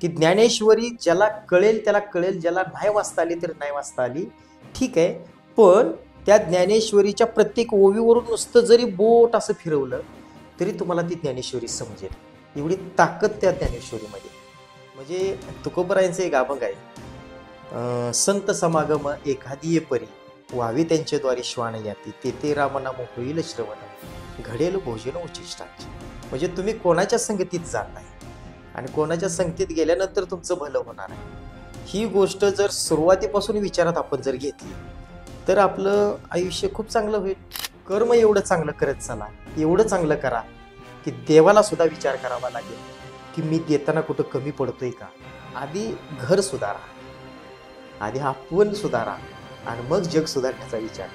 की ज्ञानेश्वरी ज्याला कळेल त्याला कळेल, ज्याला नाही वाचता आली तर नाही वाचता आली, ठीक आहे. पण त्या ज्ञानेश्वरीच्या प्रत्येक ओवीवरून नुसतं जरी बोट असं फिरवलं तरी तुम्हाला ती ज्ञानेश्वरी समजेल. एवढी ताकद त्या ज्ञानेश्वरीमध्ये. म्हणजे तुकोबरायांचं एक अभंग आहे, संत समागम एखादी परी व्हावी त्यांच्याद्वारे श्वान याती, ते रामनाम होईल श्रवण घडेल भोजन उचिष्टांचे. म्हणजे तुम्ही कोणाच्या संगतीत जात आहे आणि कोणाच्या संगतीत गेल्यानंतर तुमचं भलं होणार आहे. ही गोष्ट जर सुरुवातीपासून विचारात आपण जर घेतली तर आपलं आयुष्य खूप चांगलं होईल. कर्म एवढं चांगलं करत चला, एवढं चांगलं करा की देवाला सुद्धा विचार करावा लागेल की मी देताना कुठं कमी पडतोय का. आधी घर सुधारा, आधी आपण सुधारा आणि मग जग सुधारण्याचा विचार.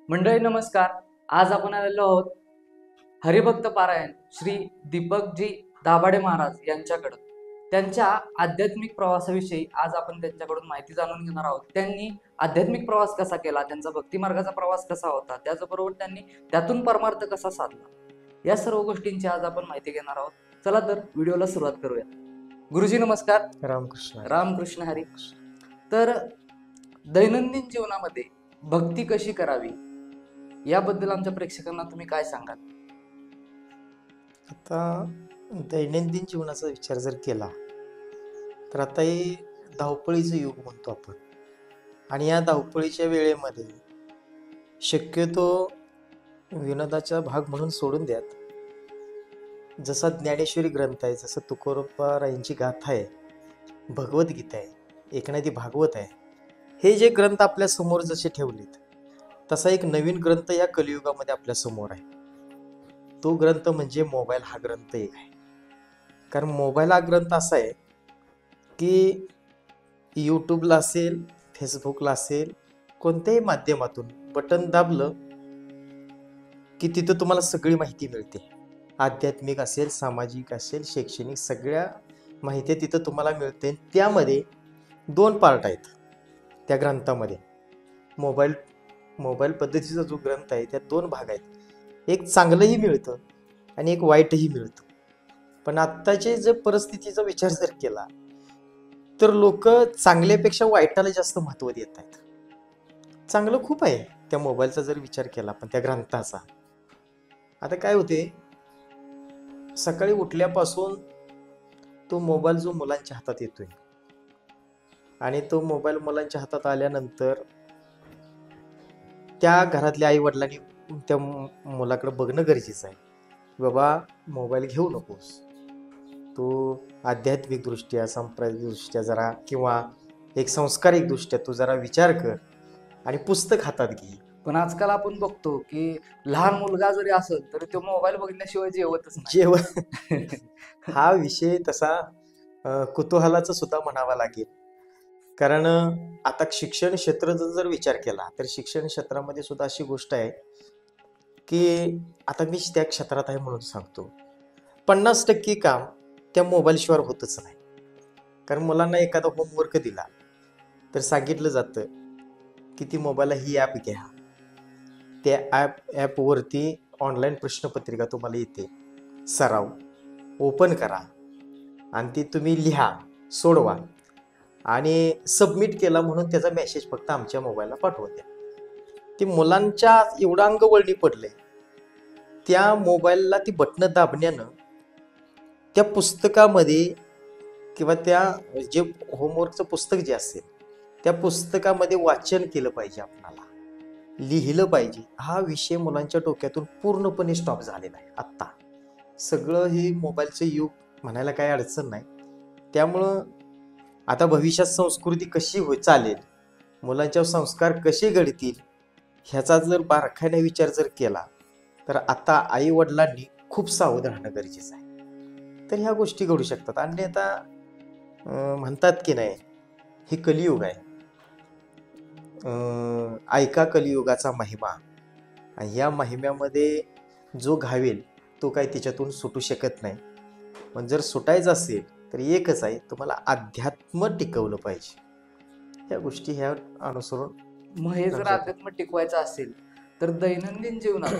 मंडळी नमस्कार. आज आपण आलेलो आहोत हरिभक्त पारायण श्री दीपकजी दाभाडे महाराज यांच्याकडं. त्यांच्या आध्यात्मिक प्रवासाविषयी आज आपण त्यांच्याकडून माहिती जाणून घेणार आहोत. त्यांनी आध्यात्मिक प्रवास कसा केला, त्यांचा भक्ती मार्गाचा प्रवास कसा होता, त्याचबरोबर त्यांनी त्यातून परमार्थ कसा साधला, या सर्व गोष्टींची आज आपण माहिती घेणार आहोत. चला तर व्हिडिओला सुरुवात करूया. गुरुजी नमस्कार. रामकृष्ण. रामकृष्ण हरी. तर दैनंदिन जीवनामध्ये भक्ती कशी करावी याबद्दल आमच्या प्रेक्षकांना तुम्ही काय सांगाल? आता दैनंदिन जीवनाचा विचार जर केला तर आता हे धावपळीचं युग म्हणतो आपण, आणि या धावपळीच्या वेळेमध्ये शक्यतो विनोदाचा भाग म्हणून सोडून द्यात. जसा ज्ञानेश्वरी ग्रंथ आहे, जसं तुकोबारायांची गाथा आहे, भगवद्गीता आहे, एकनाथी भागवत आहे, हे जे ग्रंथ आपल्या समोर जसे ठेवलेत तसा एक नवीन ग्रंथ या कलियुगामध्ये आपल्या समोर आहे. तो ग्रंथ म्हणजे मोबाईल हा ग्रंथ एक आहे. कारण मोबाईल हा ग्रंथ असा आहे की यूट्यूबला असेल, फेसबुकला असेल, कोणत्याही माध्यमातून बटन दाबलं की तिथं तुम्हाला सगळी माहिती मिळते. आध्यात्मिक असेल, सामाजिक असेल, शैक्षणिक, सगळ्या माहिती तिथं तुम्हाला मिळते. त्यामध्ये 2 पार्ट आहेत त्या ग्रंथामध्ये. मोबाईल पद्धतीचा जो ग्रंथ आहे त्यात 2 भाग आहेत. एक चांगलंही मिळतं आणि एक वाईटही मिळतं. पण आत्ताचे जर परिस्थितीचा विचार जर केला तर लोक चांगल्यापेक्षा वाईटाला जास्त महत्त्व देत आहेत. चांगलं खूप आहे त्या मोबाईलचा जर विचार केला, पण त्या ग्रंथाचा आता काय होते, सकाळी उठल्यापासून तो मोबाईल जो मुलांच्या हातात येतोय आणि तो मोबाईल मुलांच्या हातात आल्यानंतर त्या घरातल्या आई वडिलांनी त्या मुलाकडे बघणं गरजेचं आहे. बाबा मोबाईल घेऊ नकोस, तू आध्यात्मिक दृष्ट्या, सांप्रदायिक दृष्ट्या जरा किंवा एक संस्कारिक दृष्ट्या तू जरा विचार कर आणि पुस्तक हातात घे. पण आजकाल आपण बघतो की लहान मुलगा जरी असेल तरी तो मोबाईल बघितल्याशिवाय जेवतच नाही. जेवण हा विषय तसा कुतूहलाचा सुद्धा म्हणावा लागेल. कारण आता शिक्षण क्षेत्राचा जर विचार केला तर शिक्षण क्षेत्रामध्ये सुद्धा अशी गोष्ट आहे की आता मी त्या क्षेत्रात आहे म्हणून सांगतो, 50% काम त्या मोबाईलशिवाय होतच नाही. कारण मुलांना एखादा होमवर्क दिला तर सांगितलं जातं की ती मोबाईलला ही ॲप घ्या, त्या ॲपवरती ऑनलाईन प्रश्नपत्रिका तुम्हाला येते, सराव ओपन करा आणि ती तुम्ही लिहा, सोडवा आणि सबमिट केला म्हणून त्याचा मेसेज फक्त आमच्या मोबाईलला पाठवून द्या. ती मुलांच्या एवढं अंगवळणी पडले त्या मोबाईलला ती बटणं दाबण्यानं त्या पुस्तकामध्ये किंवा त्या जे होमवर्कचं पुस्तक जे असेल त्या पुस्तकामध्ये वाचन केलं पाहिजे, आपणाला लिहिलं पाहिजे, हा विषय मुलांच्या डोक्यातून पूर्णपणे स्टॉप झालेला आहे. आत्ता सगळं हे मोबाईलचं युग म्हणायला काही अडचण नाही. त्यामुळं आता भविष्यात संस्कृती कशी चालेल, मुलांच्या संस्कार कसे घडतील, ह्याचा जर बारकाईने विचार जर केला तर आता आई वडिलांनी खूप सावध राहणं गरजेचं आहे. तर ह्या गोष्टी घडू शकतात. आणि आता म्हणतात की नाही, हे कलियुग आहे, ऐका कलियुगाचा महिमा, आणि या महिम्यामध्ये जो घावेल तो काही तिच्यातून सुटू शकत नाही. पण जर सुटायचं असेल तर एकच आहे, तुम्हाला अध्यात्म टिकवलं पाहिजे. ह्या गोष्टी ह्या अनुसरून मग हे जर अध्यात्म टिकवायचं असेल तर दैनंदिन जीवनात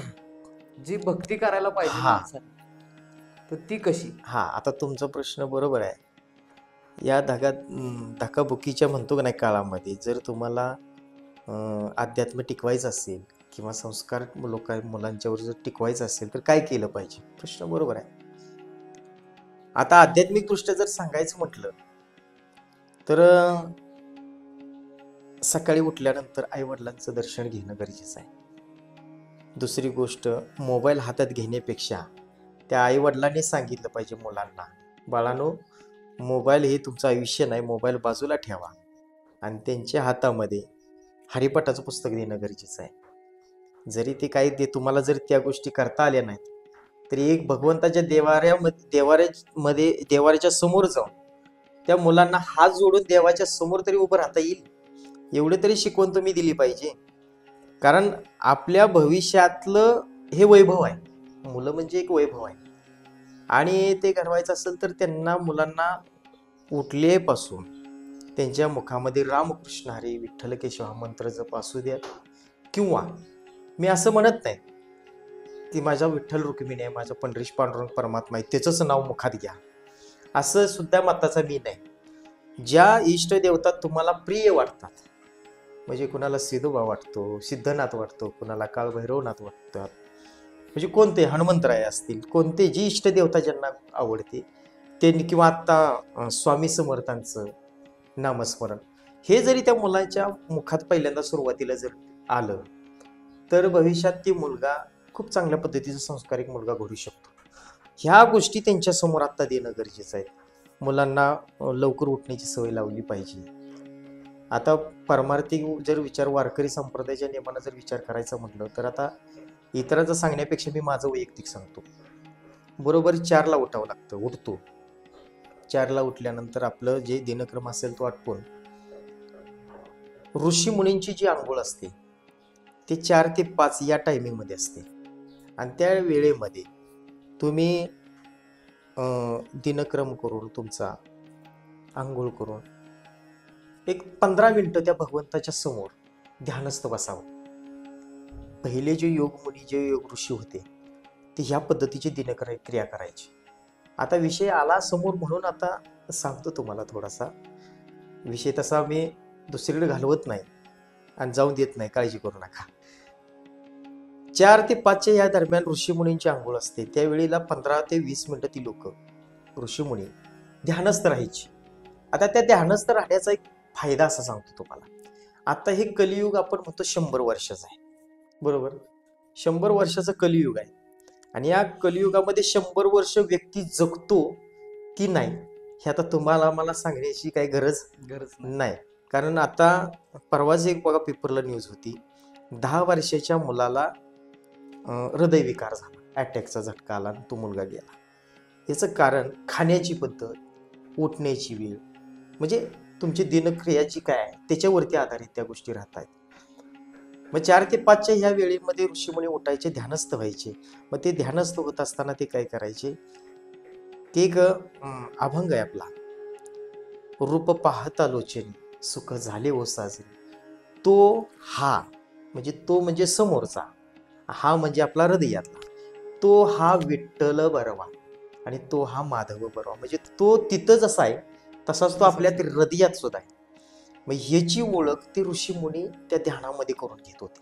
जी भक्ती करायला पाहिजे हा. माणसाने, तर ती कशी? हा, आता तुमचा प्रश्न बरोबर आहे. या धकाबुकीच्या म्हणतो का नाही काळामध्ये जर तुम्हाला अध्यात्म टिकवायचं असेल किंवा संस्कार मुलांच्यावर जर टिकवायचं असेल तर काय केलं पाहिजे? प्रश्न बरोबर आहे. आता आध्यात्मिक दृष्ट्या जर सांगायचं म्हटलं तर सकाळी उठल्यानंतर आई वडिलांचं दर्शन घेणं गरजेचं आहे. दुसरी गोष्ट, मोबाईल हातात घेण्यापेक्षा त्या आई वडिलांनी सांगितलं पाहिजे मुलांना, बाळांनो मोबाईल हे तुमचं आयुष्य नाही, मोबाईल बाजूला ठेवा आणि त्यांच्या हातामध्ये हरिपाठाचं पुस्तक देणं गरजेचं आहे. जरी ते काही तुम्हाला जर त्या गोष्टी करता आल्या नाहीत तरी एक भगवंताच्या देवाऱ्याच्या समोर जाऊन त्या मुलांना हात जोडून देवाच्या समोर तरी उभं राहता येईल एवढी तरी शिकवण तुम्ही दिली पाहिजे. कारण आपल्या भविष्यातलं हे वैभव आहे, मुलं म्हणजे एक वैभव आहे आणि ते घडवायचं असेल तर त्यांना मुलांना उठलेपासून त्यांच्या मुखामध्ये रामकृष्ण हरी विठ्ठल केशव हा मंत्र जप असू द्या, किंवा मी असं म्हणत नाही की माझा विठ्ठल रुक्मिणी आहे, माझा पंढरीश पांडुरंग परमात्मा आहे त्याचंच नाव मुखात घ्या, असं सुद्धा मताचा मी नाही. ज्या इष्ट देवता तुम्हाला प्रिय वाटतात, म्हणजे कुणाला सिद्धोबा वाटतो, सिद्धनाथ वाटतो, कुणाला काळभैरवनाथ वाटतात, म्हणजे कोणते हनुमंतराय असतील, कोणते जी इष्ट देवता ज्यांना आवडते त्यांनी, किंवा आता स्वामी समर्थांचं नामस्मरण, हे जरी त्या मुलाच्या मुखात पहिल्यांदा सुरुवातीला जर आलं तर भविष्यात ती मुलगा खूप चांगल्या पद्धतीचा संस्कारिक मुलगा घडू शकतो. ह्या गोष्टी त्यांच्या समोर आता देणं गरजेचं आहे. मुलांना लवकर उठण्याची सवय लावली पाहिजे. आता परमार्थिक जर विचार, वारकरी संप्रदायाच्या नियमानं जर विचार करायचा म्हटलं तर आता इतरांचं सांगण्यापेक्षा मी माझं वैयक्तिक सांगतो. बरोबर 4ला उठावं लागतं, उठतो. 4ला उठल्यानंतर आपलं जे दिनक्रम असेल तो आटपून ऋषी मुनींची जी आंघोळ असते ते 4 ते 5 या टायमिंगमध्ये असते आणि त्या वेळेमध्ये तुम्ही दिनक्रम करून तुमचा आंघोळ करून एक 15 मिनिटं त्या भगवंताच्या समोर ध्यानस्थ बसावं. पहिले जे योग मुनी, जे योग ऋषी होते ते ह्या पद्धतीची दिनक्रिया करायची. आता विषय आला समोर म्हणून आता सांगतो तुम्हाला थोडासा विषय, तसा मी दुसरीकडे घालवत नाही आणि जाऊन देत नाही, काळजी करू नका. 4 ते 5च्या या दरम्यान ऋषीमुनींची आंघोळ असते, त्यावेळेला 15 ते 20 मिनिटं ती लोक ऋषीमुनी ध्यानस्थ राहायची. आता त्या ध्यानस्थ राहण्याचा एक फायदा असा सांगतो तुम्हाला. आता हे कलियुग आपण म्हणतो 100 वर्षाचं आहे, बरोबर? 100 वर्षाचं कलियुग आहे आणि या कलियुगामध्ये 100 वर्ष व्यक्ती जगतो की नाही हे आता तुम्हाला मला सांगण्याची काही गरज नाही. कारण आता परवाच एक बघा पेपरला न्यूज होती, 10 वर्षाच्या मुलाला हृदयविकार झाला, अटॅकचा झटका आला आणि तो मुलगा गेला. याचं कारण खाण्याची पद्धत, उठण्याची वेळ, म्हणजे तुमची दिनक्रियाची काय आहे त्याच्यावरती आधारित त्या गोष्टी राहत आहेत. मग 4 ते 5च्या ह्या वेळेमध्ये ऋषीमुनी उठायचे, ध्यानस्थ व्हायचे. मग ते ध्यानस्थ होत असताना ते काय करायचे, ते एक अभंग आहे आपला, रूप पाहता लोचनी सुख झाले ओ साजरे, तो हा म्हणजे समोरचा, हा म्हणजे आपला हृदयातला, तो हा विठ्ठल बरवा आणि तो हा माधव बरवा, म्हणजे तो तिथं जसा आहे तसाच तो आपल्या हृदयात सुद्धा आहे. मग ह्याची ओळख ते ऋषीमुनी त्या ध्यानामध्ये करून घेत होते.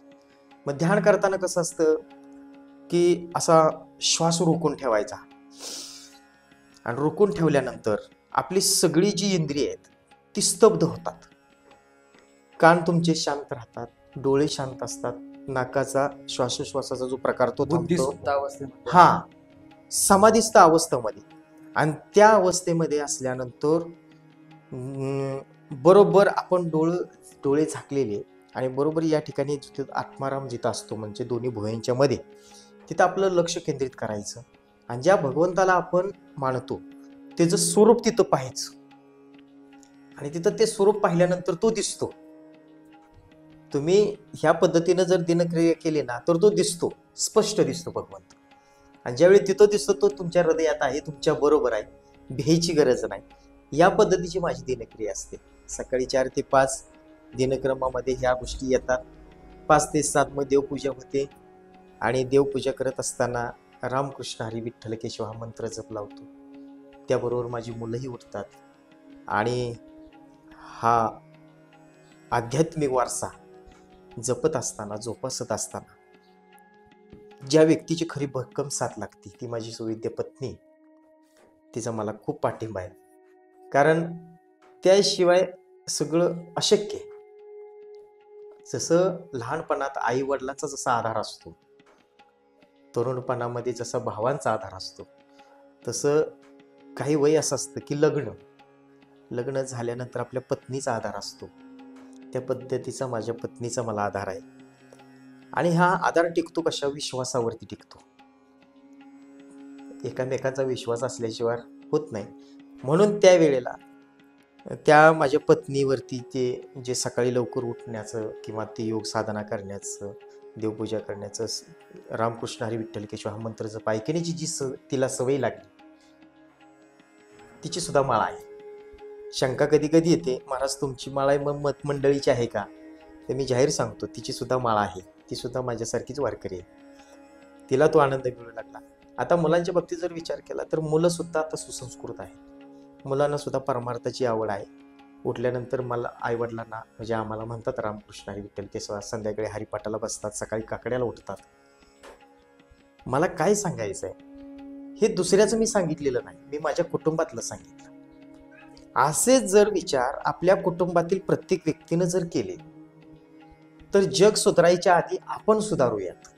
मग ध्यान करताना कसं असतं की असा श्वास रोखून ठेवायचा आणि रोखून ठेवल्यानंतर आपली सगळी जी इंद्रिय आहेत ती स्तब्ध होतात. कान तुमचे शांत राहतात, डोळे शांत असतात, नाकाचा श्वासोश्वासाचा जो प्रकार तो थांबतो. हा, समाधीस्थ अवस्थेमध्ये. आणि त्या अवस्थेमध्ये असल्यानंतर बरोबर आपण डोळे झाकलेले आणि बरोबर या ठिकाणी आत्माराम जिथं असतो म्हणजे दोन्ही भुवयांच्या मध्ये, तिथं आपलं लक्ष केंद्रित करायचं आणि ज्या भगवंताला आपण मानतो त्याचं स्वरूप तिथं पाहायचं आणि तिथं ते स्वरूप पाहिल्यानंतर तो दिसतो. तुम्ही ह्या पद्धतीनं जर दिनक्रिया केली ना तर तो दिसतो, स्पष्ट दिसतो भगवंत. आणि ज्यावेळी तिथं दिसतो तो तुमच्या हृदयात आहे, तुमच्या बरोबर आहे, भ्यायची गरज नाही. या पद्धतीची माझी दिनक्रिया असते. सकाळी 4 ते 5 दिनक्रमामध्ये ह्या गोष्टी येतात. 5 ते 7 मध्ये देवपूजा होते. आणि देवपूजा करत असताना रामकृष्ण हरी विठ्ठल केशव हा मंत्र जप लावतो. त्याबरोबर माझी मुलंही उठतात आणि हा आध्यात्मिक वारसा जपत असताना, जोपासत असताना ज्या व्यक्तीची खरी भक्कम साथ लागते ती माझी सुविद्य पत्नी. तिचा मला खूप पाठिंबा आहे, कारण त्याशिवाय सगळं अशक्य आहे. जसं लहानपणात आई वडिलांचा जसा आधार असतो, तरुणपणामध्ये जसा भावांचा आधार असतो, तसं काही वय असं असतं की लग्न झाल्यानंतर आपल्या पत्नीचा आधार असतो. त्या पद्धतीचा माझ्या पत्नीचा मला आधार आहे. आणि हा आधार टिकतो कशा? विश्वासावरती टिकतो. एकामेकांचा विश्वास असल्याशिवाय होत नाही. म्हणून त्यावेळेला त्या माझ्या पत्नीवरती ते जे सकाळी लवकर उठण्याचं किंवा ते योग साधना करण्याचं, देवपूजा करण्याचं, रामकृष्ण हरी विठ्ठल केशव हा मंत्र जप ऐकण्याची जी तिला सवय लागली, तिची सुद्धा माळा आहे. शंका कधी कधी येते, महाराज तुमची माळा आहे मग मत मंडळीची आहे का? तर मी जाहीर सांगतो, तिची सुद्धा माळा आहे. ती सुद्धा माझ्यासारखीच वारकरी आहे. तिला तो आनंद मिळू लागला. आता मुलांच्या बाबतीत जर विचार केला तर मुलं सुद्धा आता सुसंस्कृत आहेत. मुलांना सुद्धा परमार्थाची आवड आहे. उठल्यानंतर मला आईवडिलांना म्हणजे आम्हाला म्हणतात रामकृष्ण हरी विठ्ठल केशव, संध्याकाळी हरिपाठाला बसतात, सकाळी काकड्याला उठतात. मला काय सांगायचं आहे हे दुसऱ्याचं मी सांगितलेलं नाही, मी माझ्या कुटुंबातलं सांगितलं. असे जर विचार आपल्या कुटुंबातील प्रत्येक व्यक्तीनं जर केले तर जग सुधारायच्या आधी आपण सुधारूयात,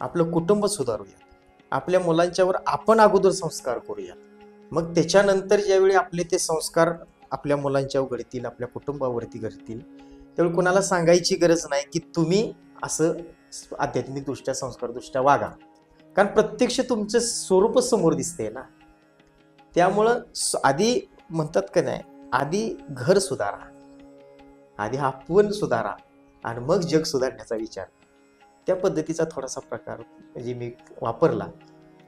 आपलं कुटुंब सुधारूयात, आपल्या मुलांच्यावर आपण अगोदर संस्कार करूयात. मग त्याच्यानंतर ज्यावेळी आपले ते संस्कार आपल्या मुलांच्यावर घडतील, आपल्या कुटुंबावरती घडतील, त्यावेळी कोणाला सांगायची गरज नाही की तुम्ही असं आध्यात्मिकदृष्ट्या, संस्कारदृष्ट्या वागा, कारण प्रत्यक्ष तुमचं स्वरूप समोर दिसते ना. त्यामुळं आधी म्हणतात का नाही, आधी घर सुधारा, आधी आपण सुधारा आणि मग जग सुधारण्याचा विचार. त्या पद्धतीचा थोडासा प्रकार म्हणजे मी वापरला.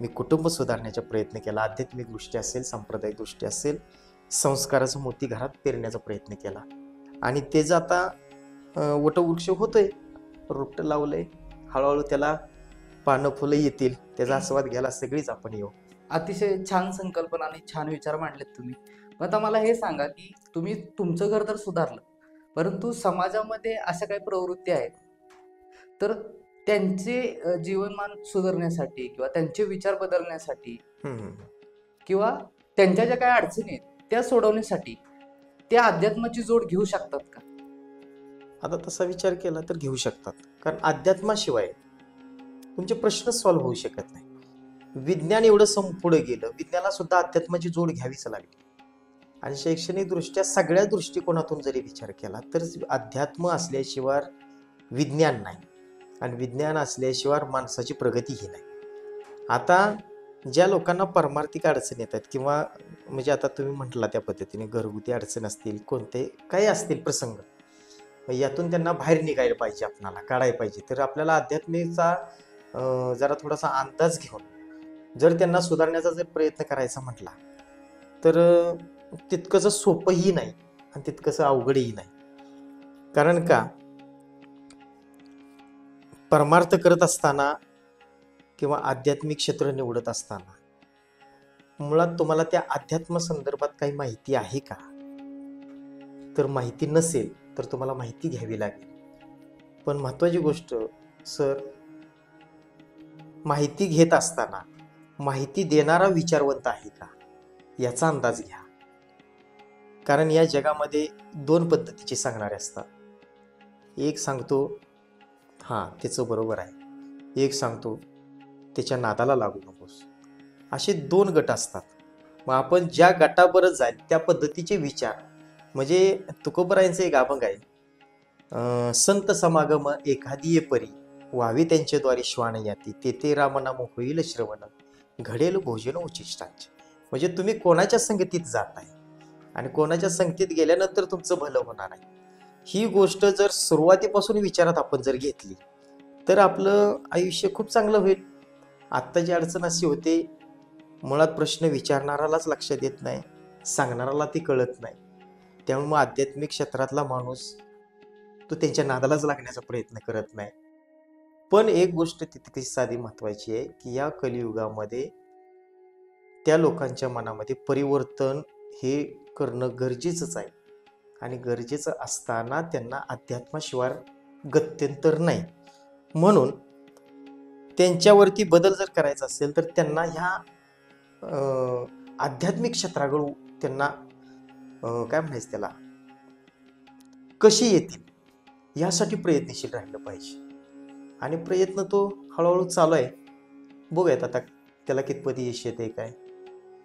मी कुटुंब सुधारण्याचा प्रयत्न केला, आध्यात्मिक दृष्टी असेल, सांप्रदायिक दृष्टी असेल, संस्काराचं मोती घरात पेरण्याचा प्रयत्न केला. आणि ते जे आता वटवृक्ष होतोय, रोपटं लावलंय, हळूहळू त्याला पानं फुलं येतील, त्याचा आस्वाद घ्यायला सगळीच आपण येऊ. अतिशय छान संकल्पना आणि छान विचार मांडलेत तुम्ही. मग आता मला हे सांगा की तुम्ही तुमचं घर तर सुधारलं, परंतु समाजामध्ये अशा काही प्रवृत्ती आहेत, तर त्यांचे जीवनमान सुधारण्यासाठी किंवा त्यांचे विचार बदलण्यासाठी किंवा त्यांच्या ज्या काही अडचणी आहेत त्या सोडवण्यासाठी त्या अध्यात्माची जोड घेऊ शकतात का? आता तसा विचार केला तर घेऊ शकतात, कारण अध्यात्माशिवाय तुमचे प्रश्न सॉल्व्ह होऊ शकत नाही. विज्ञान एवढं पुढे गेलं, विज्ञानाला सुद्धा अध्यात्माची जोड घ्यावीच लागली. आणि शैक्षणिक दृष्ट्या सगळ्या दृष्टिकोनातून जरी विचार केला तर अध्यात्म असल्याशिवाय विज्ञान नाही, आणि विज्ञान असल्याशिवाय माणसाची प्रगतीही नाही. आता ज्या लोकांना परमार्थिक अडचणी येतात किंवा म्हणजे आता तुम्ही म्हटला त्या पद्धतीने घरगुती अडचण असतील, कोणते काही असतील प्रसंग, यातून त्यांना बाहेर निघायला पाहिजे, आपणाला काढायला पाहिजे. तर आपल्याला अध्यात्माचा जरा थोडासा अंदाज घेऊन जर त्यांना सुधारण्याचा जर प्रयत्न करायचा म्हटला तर तितकंसं सोपंही नाही आणि तितकंसं अवघडही नाही. कारण का, परमार्थ करत असताना किंवा आध्यात्मिक क्षेत्र निवडत असताना मुळात तुम्हाला त्या अध्यात्म संदर्भात काही माहिती आहे का? तर माहिती नसेल तर तुम्हाला माहिती घ्यावी लागेल. पण महत्वाची गोष्ट सर, माहिती घेत असताना माहिती देणारा विचारवंत आहे का याचा अंदाज घ्या. कारण या जगामध्ये दोन पद्धतीचे सांगणारे असतात. एक सांगतो हां त्याचं बरोबर आहे, एक सांगतो त्याच्या नादाला लागू नकोस. असे दोन गट असतात. मग आपण ज्या गटाबरोबर जाईल त्या पद्धतीचे विचार, म्हणजे तुकोबरायांचं एक अभंग आहे, संत समागम एखादी ये परी, व्हावी त्यांच्याद्वारे श्वान याती, तेथे रामनाम होईल श्रवण, घडेल भोजन उचिष्टांचे. म्हणजे तुम्ही कोणाच्या संगतीत जाताय आणि कोणाच्या संगतीत गेल्यानंतर तुमचं भलं होणार आहे, ही गोष्ट जर सुरुवातीपासून विचारात आपण जर घेतली तर आपलं आयुष्य खूप चांगलं होईल. आत्ताची अडचण अशी होते, मुळात प्रश्न विचारणारालाच लक्षात येत नाही, सांगणाराला ती कळत नाही. त्यामुळे मग आध्यात्मिक क्षेत्रातला माणूस तो त्यांच्या नादालाच लागण्याचा प्रयत्न करत नाही. पण एक गोष्ट तितकी साधी महत्वाची आहे की या कलियुगामध्ये त्या लोकांच्या मनामध्ये परिवर्तन हे करणं गरजेचंच आहे आणि गरजेचं असताना त्यांना अध्यात्माशिवाय गत्यंतर नाही. म्हणून त्यांच्यावरती बदल जर करायचा असेल तर त्यांना ह्या आध्यात्मिक क्षेत्राकडे त्यांना काय म्हणायचं त्याला कशी येतील यासाठी प्रयत्नशील राहिलं पाहिजे आणि प्रयत्न तो हळूहळू चालू आहे. बघूयात आता त्याला कितपत यश येते काय.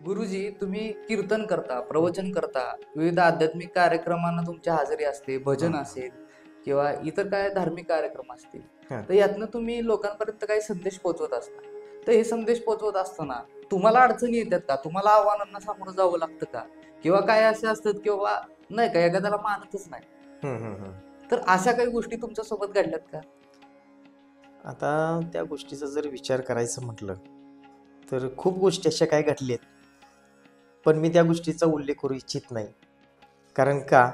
गुरुजी, तुम्ही कीर्तन करता, प्रवचन करता, विविध आध्यात्मिक कार्यक्रमांना तुमची हजेरी असते, भजन असेल किंवा इतर काय धार्मिक कार्यक्रम असतील, हा. तर यातनं तुम्ही लोकांपर्यंत काही संदेश पोहोचवत असता. तर हे संदेश पोहोचवत असताना तुम्हाला अडचणी येतात का? तुम्हाला आव्हानांना सामोरं जावं लागतं का? किंवा काय असे असतात किंवा नाही का एखाद्याला मानतच नाही, तर अशा काही गोष्टी तुमच्या सोबत घडल्यात का? आता त्या गोष्टीचा जर विचार करायचं म्हटलं तर खूप गोष्टी अशा काय घडल्यात, पण मी त्या गोष्टीचा उल्लेख करू इच्छित नाही. कारण का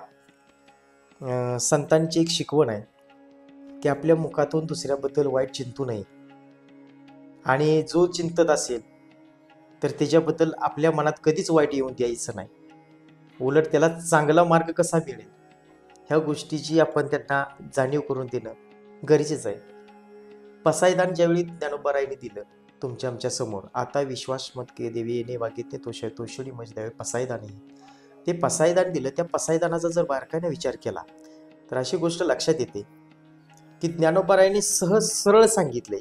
संतांची एक शिकवण आहे की आपल्या मुखातून दुसऱ्याबद्दल वाईट चिंतू नये आणि जो चिंतत असेल तर त्याच्याबद्दल आपल्या मनात कधीच वाईट येऊन द्यायचं नाही. उलट त्याला चांगला मार्ग कसा मिळेल ह्या गोष्टीची आपण त्यांना जाणीव करून देणं गरजेचं आहे. पसायदान ज्यावेळी ज्ञानोबारायांनी दिलं तुमच्या आमच्या समोर, आता विश्वास मत के देवी येणे वागितने तोषडी मज द्यावे पसायदान, ते पसायदान दिलं. त्या पसायदानाचा जर बारकाईने विचार केला तर अशी गोष्ट लक्षात येते की ज्ञानोबारायांनी सहज सरळ सांगितले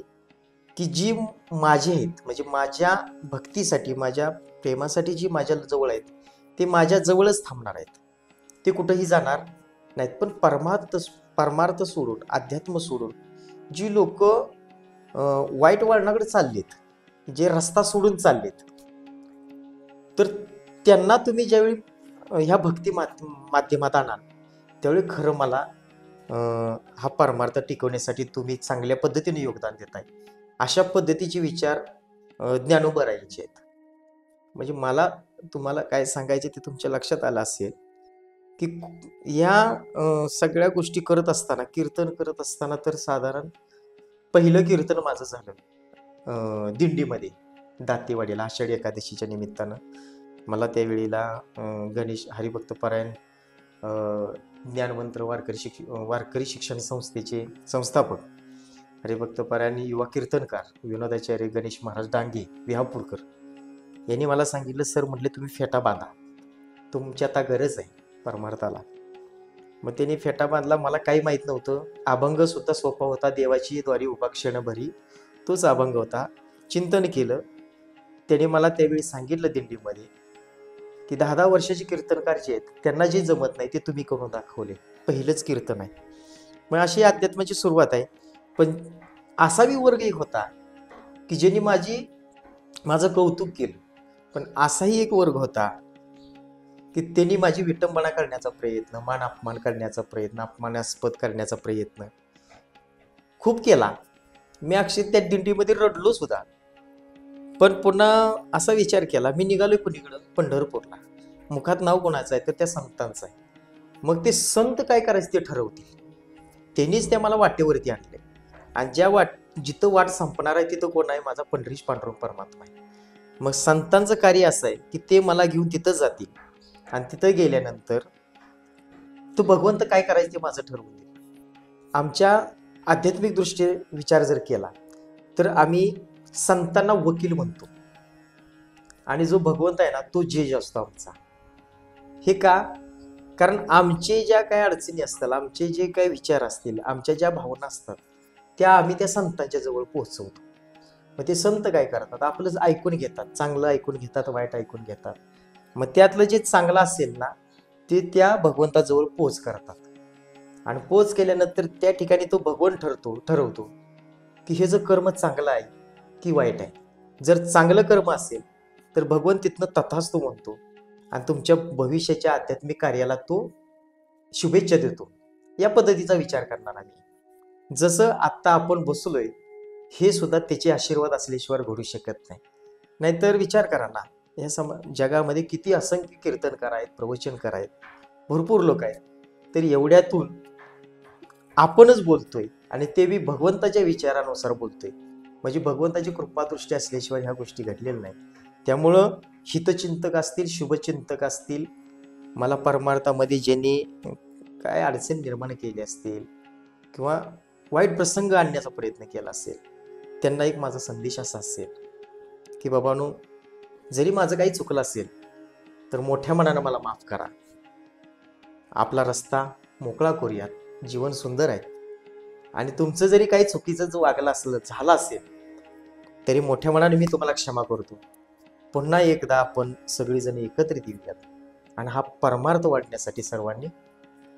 की जी माझे आहेत म्हणजे माझ्या भक्तीसाठी माझ्या प्रेमासाठी जी माझ्या जवळ आहेत ते माझ्या जवळच थांबणार आहेत, ते कुठेही जाणार नाहीत. पण परमार्थ सोडून अध्यात्म सोडून जी लोक वाईट वळणाकडे चाललेत, जे रस्ता सोडून चाललेत, तर त्यांना तुम्ही ज्यावेळी ह्या भक्ती माध्यमात आणाल त्यावेळी खरं मला हा परमार्थ टिकवण्यासाठी तुम्ही चांगल्या पद्धतीने योगदान देताय अशा पद्धतीचे विचार ज्ञानोबारायांचे आहेत. म्हणजे मला तुम्हाला काय सांगायचे ते तुमच्या लक्षात आलं असेल की या सगळ्या गोष्टी करत असताना कीर्तन करत असताना तर साधारण पहिलं कीर्तन माझं झालं दिंडीमध्ये दातेवाडीला आषाढी एकादशीच्या निमित्तानं. मला त्यावेळेला गणेश हरिभक्त पारायण ज्ञानमंत्र वारकरी शिक्षण संस्थेचे संस्थापक हरिभक्त पारायण युवा कीर्तनकार विनोदाचार्य गणेश महाराज डांगे विहापूरकर यांनी मला सांगितलं, सर म्हटले तुम्ही फेटा बांधा, तुमची आता गरज आहे परमार्थाला. मग त्यांनी फेटा बांधला. मला काही माहीत नव्हतं. अभंग सुद्धा सोपा होता, देवाची द्वारी उभा क्षणभरी, तोच अभंग होता. चिंतन केलं. त्याने मला त्यावेळी सांगितलं दिंडीमध्ये की 10-10 वर्षाचे कीर्तनकार जे आहेत त्यांना जे जमत नाही ते तुम्ही करून दाखवले, पहिलंच कीर्तन आहे. मग अशी अध्यात्माची सुरुवात आहे. पण असाही वर्ग एक होता की ज्यांनी माझं कौतुक केलं, पण असाही एक वर्ग होता की त्यांनी माझी विटंबना करण्याचा प्रयत्न, मान अपमान करण्याचा प्रयत्न, अपमानास्पद करण्याचा प्रयत्न खूप केला. मी अक्षर त्या दिंडीमध्ये रडलो सुद्धा. पण पुन्हा असा विचार केला, मी निघालोय कुणीकडं पंढरपूरला, मुखात नाव कोणाचं आहे तर त्या संतांचं आहे. मग ते संत काय करायचं ते ठरवतील, त्यांनीच त्या मला वाटेवरती आणले. आणि जिथं वाट संपणार आहे तिथं कोण आहे, माझा पंढरीश पांडुरंग परमात्मा आहे. मग संतांचं कार्य असं आहे की ते मला घेऊन तिथं जातील आणि तिथं गेल्यानंतर तो भगवंत काय करायचं ते माझं ठरवून देईल. आमच्या आध्यात्मिक दृष्टी विचार जर केला तर आम्ही संतांना वकील म्हणतो आणि जो भगवंत आहे ना तो जज असतो आमचा. हे का? कारण आमचे ज्या काही अडचणी असतील, आमचे जे काही विचार असतील, आमच्या ज्या भावना असतात त्या आम्ही त्या संतांच्या जवळ पोहोचवतो. मग ते संत काय करतात, आपलंच ऐकून घेतात, चांगलं ऐकून घेतात, वाईट ऐकून घेतात. मग त्यातलं जे चांगलं असेल ना ते त्या भगवंताजवळ पोच करतात आणि पोच केल्यानंतर त्या ठिकाणी तो भगवंत ठरवतो की हे जर कर्म चांगलं आहे की वाईट आहे. जर चांगलं कर्म असेल तर भगवंत तिथनं तथास्तु म्हणतो आणि तुमच्या भविष्याच्या आध्यात्मिक कार्याला तो शुभेच्छा देतो. या पद्धतीचा विचार करणार आम्ही. जसं आत्ता आपण बसलोय हे सुद्धा त्याचे आशीर्वाद असल्याशिवाय घडू शकत नाही. नाहीतर विचार करा ना, या जगामध्ये किती असंख्य कीर्तनकार आहेत, प्रवचनकार आहेत, भरपूर लोक आहेत, तर एवढ्यातून आपणच बोलतोय आणि ते बी भगवंताच्या विचारानुसार बोलतोय. म्हणजे भगवंताची कृपादृष्टी असल्याशिवाय ह्या गोष्टी घडलेल्या नाहीत. त्यामुळं हितचिंतक असतील, शुभचिंतक असतील, मला परमार्थामध्ये ज्यांनी काय अडचण निर्माण केली असतील किंवा वाईट प्रसंग आणण्याचा प्रयत्न केला असेल, त्यांना एक माझा संदेश असा असेल की बाबांनो, जरी माझं काही चुकलं असेल तर मोठ्या मनानं मला माफ करा. आपला रस्ता मोकळा करूयात. जीवन सुंदर आहे. आणि तुमचं जरी काही चुकीचं जो वागलं असलं झालं असेल तरी मोठ्या मनाने मी तुम्हाला क्षमा करतो. पुन्हा एकदा आपण सगळीजण एकत्रित येऊयात आणि हा परमार्थ वाढण्यासाठी सर्वांनी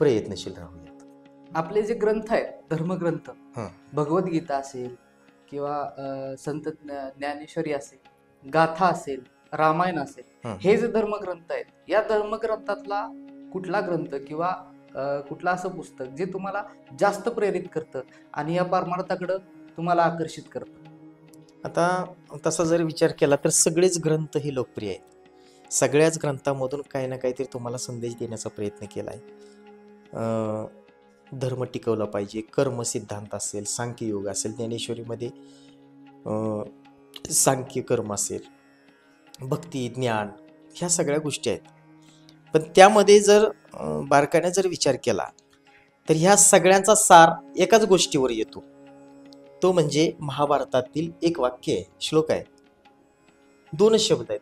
प्रयत्नशील राहूयात. आपले जे ग्रंथ आहेत, धर्मग्रंथ, हं. भगवद्गीता असेल किंवा संत ज्ञानेश्वरी असेल, गाथा असेल, रामायण असेल, हं. हे जे धर्मग्रंथ आहेत, या धर्मग्रंथातला कुठला ग्रंथ किंवा कुठला असं पुस्तक जे तुम्हाला जास्त प्रेरित करतं आणि या परमार्थाकडं तुम्हाला आकर्षित करतं? आता तसा जर विचार केला तर सगळेच ग्रंथ हे लोकप्रिय आहेत. सगळ्याच ग्रंथामधून काही ना काहीतरी तुम्हाला संदेश देण्याचा प्रयत्न केला आहे. धर्म टिकवला पाहिजे, कर्म सिद्धांत असेल, सांख्ययोग असेल, ज्ञानेश्वरीमध्ये सांख्य कर्म असेल, भक्ती, ज्ञान, ह्या सगळ्या गोष्टी आहेत. पण त्यामध्ये जर बारकाईने जर विचार केला तर ह्या सगळ्यांचा सार एकाच गोष्टीवर येतो. तो म्हणजे महाभारतातील एक वाक्य आहे, श्लोक आहे, 2 शब्द आहेत,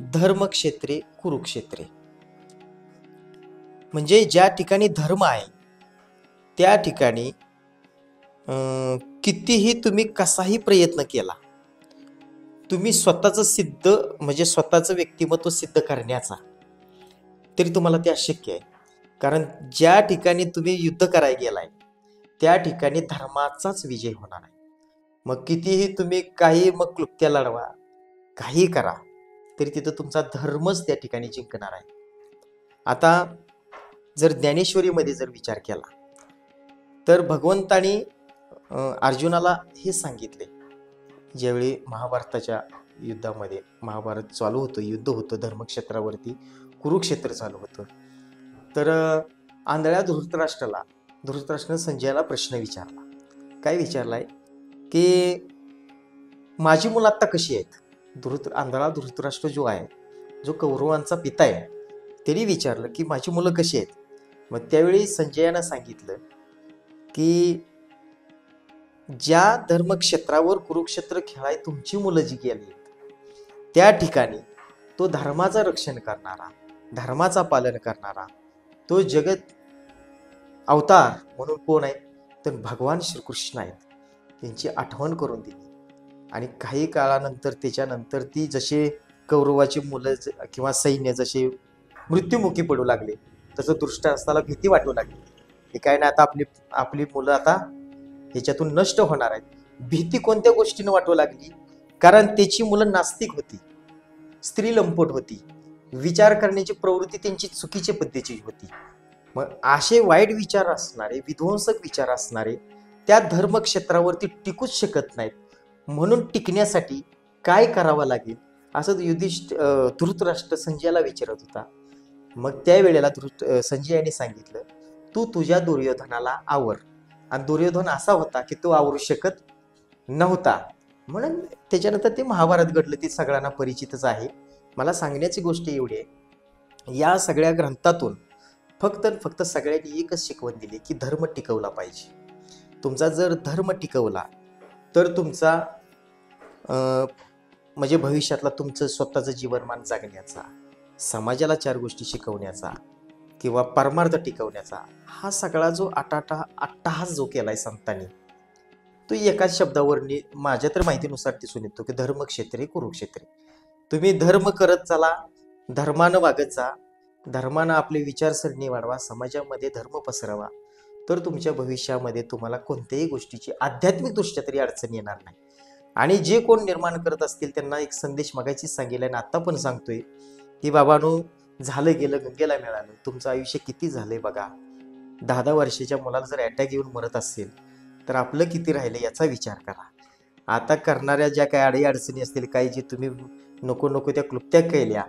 धर्मक्षेत्रे कुरुक्षेत्रे. म्हणजे ज्या ठिकाणी धर्म आहे त्या ठिकाणी कितीही तुम्ही कसाही प्रयत्न केला, तुम्ही स्वतःचं सिद्ध म्हणजे स्वतःचं व्यक्तिमत्व सिद्ध करण्याचा, तरी तुम्हाला ते अशक्य आहे. कारण ज्या ठिकाणी तुम्ही युद्ध करायला गेलाय त्या ठिकाणी धर्माचाच विजय होणार आहे. मग कितीही तुम्ही काही मग क्लुप्त्या लढवा, काही करा, तरी तिथं तुमचा धर्मच त्या ठिकाणी जिंकणार आहे. आता जर ज्ञानेश्वरीमध्ये जर विचार केला तर भगवंतानी अर्जुनाला हे सांगितले, ज्यावेळी महाभारताच्या युद्धामध्ये, महाभारत चालू होतं, युद्ध होतं धर्मक्षेत्रावरती, कुरुक्षेत्र चालू होतं, तर आंधळ्या धृतराष्ट्रानं संजयाला प्रश्न विचारला. काय विचारलाय की माझी मुलं आत्ता कशी आहेत? आंधळा धृतराष्ट्र जो आहे, जो कौरवांचा पिता आहे, त्यांनी विचारलं की माझी मुलं कशी आहेत? मग त्यावेळी संजयानं सांगितलं की ज्या धर्मक्षेत्रावर कुरुक्षेत्र खेळाय तुमची मुलं जी गेली त्या ठिकाणी तो धर्माचं रक्षण करणारा, धर्माचा पालन करणारा, तो जगत अवतार म्हणून कोण आहे? तर भगवान श्रीकृष्ण आहेत. त्यांची आठवण करून दिली. आणि काही काळानंतर त्याच्यानंतर ती जसे कौरवाची मुलं किंवा सैन्य जसे मृत्युमुखी पडू लागले, तसं धृतराष्ट्राला भीती वाटू लागली की काय ना, आता आपली मुलं आता ह्याच्यातून नष्ट होणार आहेत. भीती कोणत्या गोष्टीनं वाटू लागली? कारण त्याची मुलं नास्तिक होती, स्त्री लंपट होती, विचार करण्याची प्रवृत्ती त्यांची चुकीच्या पद्धतीची होती. मग असे वाईट विचार असणारे, विध्वंसक विचार असणारे त्या धर्मक्षेत्रावरती टिकूच शकत नाहीत. म्हणून टिकण्यासाठी काय करावं लागेल असं धृतराष्ट्र संजयाला विचारत होता. मग त्यावेळेला संजयाने सांगितलं, तू तुझ्या दुर्योधनाला आवर. आणि दुर्योधन असा होता की तो आवरू शकत नव्हता. म्हणून त्याच्यानंतर ते महाभारत घडलं, ते सगळ्यांना परिचितच आहे. मला सांगण्याची गोष्ट एवढी आहे, या सगळ्या ग्रंथातून फक्त सगळ्यांनी एकच शिकवण दिली की धर्म टिकवला पाहिजे. तुमचा जर धर्म टिकवला तर तुमचा म्हणजे भविष्यातला तुमचं स्वतःचं जीवनमान जगण्याचा, समाजाला 4 गोष्टी शिकवण्याचा किंवा परमार्थ टिकवण्याचा हा सगळा जो अट्टाहास जो केलाय संतांनी, तो एकाच शब्दावर माझ्या तर माहितीनुसार दिसून येतो की धर्मक्षेत्रे कुरुक्षेत्रे. तुम्ही धर्म करत चला, धर्मानं वागत जा, धर्मानं आपली विचारसरणी वाढवा, समाजामध्ये धर्म पसरवा, तर तुमच्या भविष्यामध्ये तुम्हाला कोणत्याही गोष्टीची आध्यात्मिकदृष्ट्या तरी अडचण येणार नाही. आणि जे कोण निर्माण करत असतील त्यांना एक संदेश मगाशीच सांगितला आणि आता पण सांगतोय की बाबांनो, झालं गेलं गंगेला मिळालं. तुमचं आयुष्य किती झालंय बघा. 10-10 वर्षाच्या मुलाला जर अटॅक येऊन मरत असेल तर आपलं किती राहिलं याचा विचार करा. आता करणाऱ्या ज्या काही अडीअडचणी असतील, काही जे तुम्ही नको त्या क्लुप्त्या केल्या,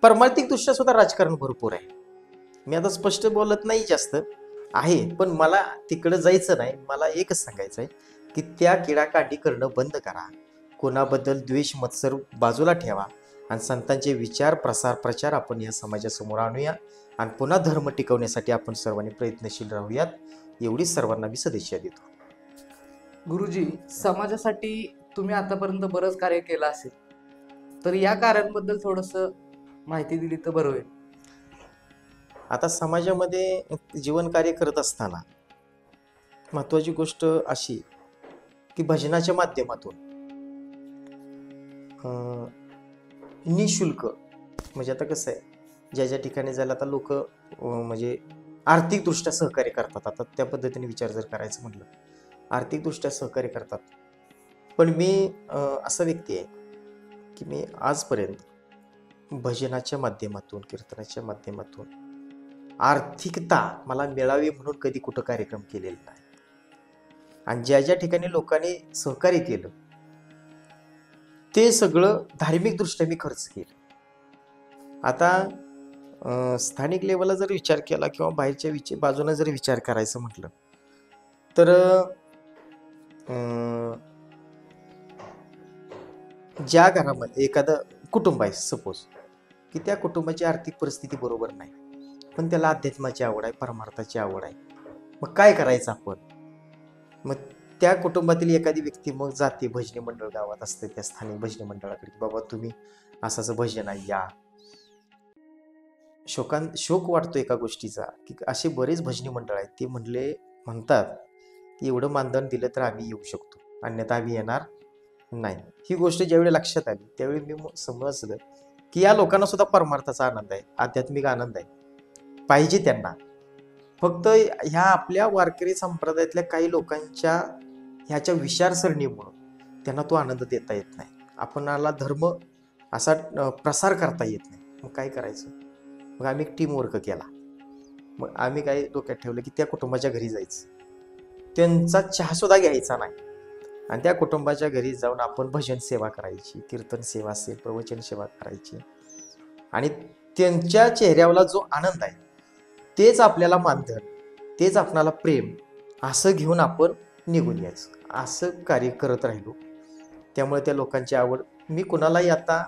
परमार्थिक दृष्ट्या सुद्धा राजकारण भरपूर आहे. मी आता स्पष्ट बोलत नाही जास्त, आहे, पण मला तिकडं जायचं नाही. मला एकच सांगायचं आहे की त्या किडाकाठी करणं बंद करा. कोणाबद्दल द्वेष मत्सर बाजूला ठेवा आणि संतांचे विचार प्रचार आपण या समाजासमोर आणूया आणि पुन्हा धर्म टिकवण्यासाठी आपण सर्वांनी प्रयत्नशील राहूयात. एवढीच सर्वांना मी सदिच्छा देतो. गुरुजी, समाजासाठी तुम्ही आतापर्यंत बरंच कार्य केलं असेल, तर या कार्यांबद्दल थोडस माहिती दिली तर बरं होईल. आता समाजामध्ये जीवन कार्य करत असताना महत्वाची गोष्ट अशी की भजनाच्या माध्यमातून निशुल्क, म्हणजे आता कसं आहे, ज्या ज्या ठिकाणी जायला आता लोक म्हणजे आर्थिकदृष्ट्या सहकार्य करतात. आता त्या पद्धतीने विचार जर करायचं म्हटलं, आर्थिकदृष्ट्या सहकार्य करतात. पण मी असा व्यक्ती आहे की मी आजपर्यंत भजनाच्या माध्यमातून, कीर्तनाच्या माध्यमातून आर्थिकता मला मिळावी म्हणून कधी कुठं कार्यक्रम केलेला नाही. आणि ज्या ज्या ठिकाणी लोकांनी सहकार्य केलं ते सगळं धार्मिकदृष्ट्या मी खर्च केलं. आता स्थानिक लेवलला जर विचार केला किंवा बाहेरच्या बाजूने जर विचार करायचं म्हटलं तर ज्या घरामध्ये एखादं कुटुंब आहे सपोज, की त्या कुटुंबाची आर्थिक परिस्थिती बरोबर नाही, पण त्याला अध्यात्माची आवड आहे, परमार्थाची आवड आहे, मग काय करायचं आपण? मग त्या कुटुंबातील एखादी व्यक्ती मग जाते भजनी मंडळ गावात असते त्या स्थानिक भजनी मंडळाकडे, बाबा तुम्ही असं भजन आहे या. शोक वाटतो एका गोष्टीचा की असे बरेच भजनी मंडळ आहेत, ते म्हणतात की एवढं मानधन दिलं तर आम्ही येऊ शकतो, अन्यथा आम्ही येणार नाही. ही गोष्ट ज्यावेळी लक्षात आली त्यावेळी मी समजलं की या लोकांना सुद्धा परमार्थाचा आनंद आहे, आध्यात्मिक आनंद आहे, पाहिजे त्यांना. फक्त ह्या आपल्या वारकरी संप्रदायातल्या काही लोकांच्या ह्याच्या विचारसरणीमुळं त्यांना तो आनंद देता येत नाही. आपणाला धर्म असा प्रसार करता येत नाही. मग काय करायचं? मग आम्ही टीम वर्क केला. मग आम्ही काय डोक्यात ठेवलं की त्या कुटुंबाच्या घरी जायचं, त्यांचा चहा सुद्धा घ्यायचा नाही, आणि त्या कुटुंबाच्या घरी जाऊन आपण भजन सेवा करायची, कीर्तन सेवा असेल, प्रवचन सेवा करायची, आणि त्यांच्या चेहऱ्यावरला जो आनंद आहे तेच आपल्याला मानधन, तेच आपणाला प्रेम, असं घेऊन आपण निघून यायचं. असं कार्य करत राहिलो. त्यामुळे त्या लोकांची आवड, मी कुणालाही आता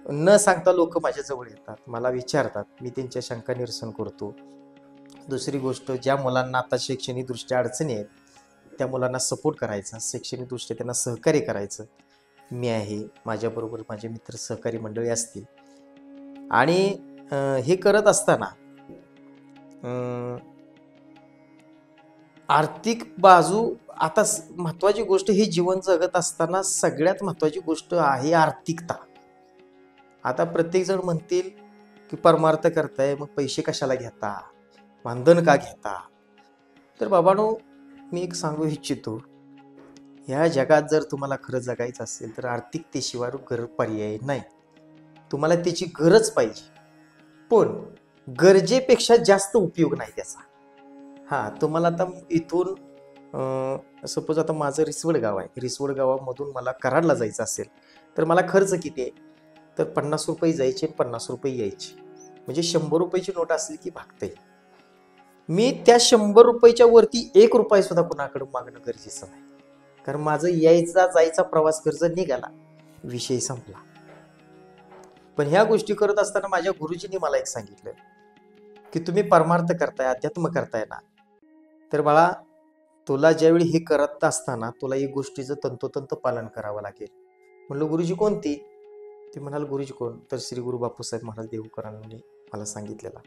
न सांगता लोक माझ्याजवळ येतात, मला विचारतात, मी त्यांच्या शंका निरसन करतो. दुसरी गोष्ट, ज्या मुलांना आता शैक्षणिकदृष्ट्या अडचणी आहेत त्या मुलांना सपोर्ट करायचा, शैक्षणिकदृष्ट्या त्यांना सहकार्य करायचं मी आहे. माझ्याबरोबर माझे मित्र सहकारी मंडळी असतील. आणि हे करत असताना आर्थिक बाजू, आता महत्वाची गोष्ट, हे जीवन जगत असताना सगळ्यात महत्वाची गोष्ट आहे आर्थिकता. आता प्रत्येक जण म्हणतील की परमार्थ करताय मग पैसे कशाला घेता, मानधन का घेता? तर बाबांनो, मी एक सांगू इच्छितो, ह्या जगात जर तुम्हाला खरं जगायचं असेल तर आर्थिकतेशिवाय पर्याय नाही. तुम्हाला त्याची गरज पाहिजे, पण गरजेपेक्षा जास्त उपयोग नाही त्याचा. तुम्हाला आता इथून सपोज आता माझं रिसवड गाव आहे, रिसवड गावामधून मला कराडला जायचं असेल तर मला खर्च किती आहे? तर 50 रुपये जायचे, 50 रुपये यायचे, म्हणजे 100 रुपयाची नोट असली की भागते. मी त्या 100 रुपयाच्या वरती 1 रुपया सुद्धा कुणाकडे मागणं गरजेचं नाही, कारण माझं यायचा जायचा प्रवास खर्च निघाला, विषय संपला. पण ह्या गोष्टी करत असताना माझ्या गुरुजींनी मला एक सांगितलं की तुम्ही परमार्थ करताय, अध्यात्म करताय ना, तर बाळा, तुला ज्यावेळी हे करत असताना तुला एक गोष्टीचं तंतोतंत पालन करावं लागेल. म्हणलं गुरुजी कोणती? ते म्हणाल गुरुजी कोण? तर श्री गुरु बापूसाहेब महाराज देवकरांनी मला सांगितलेला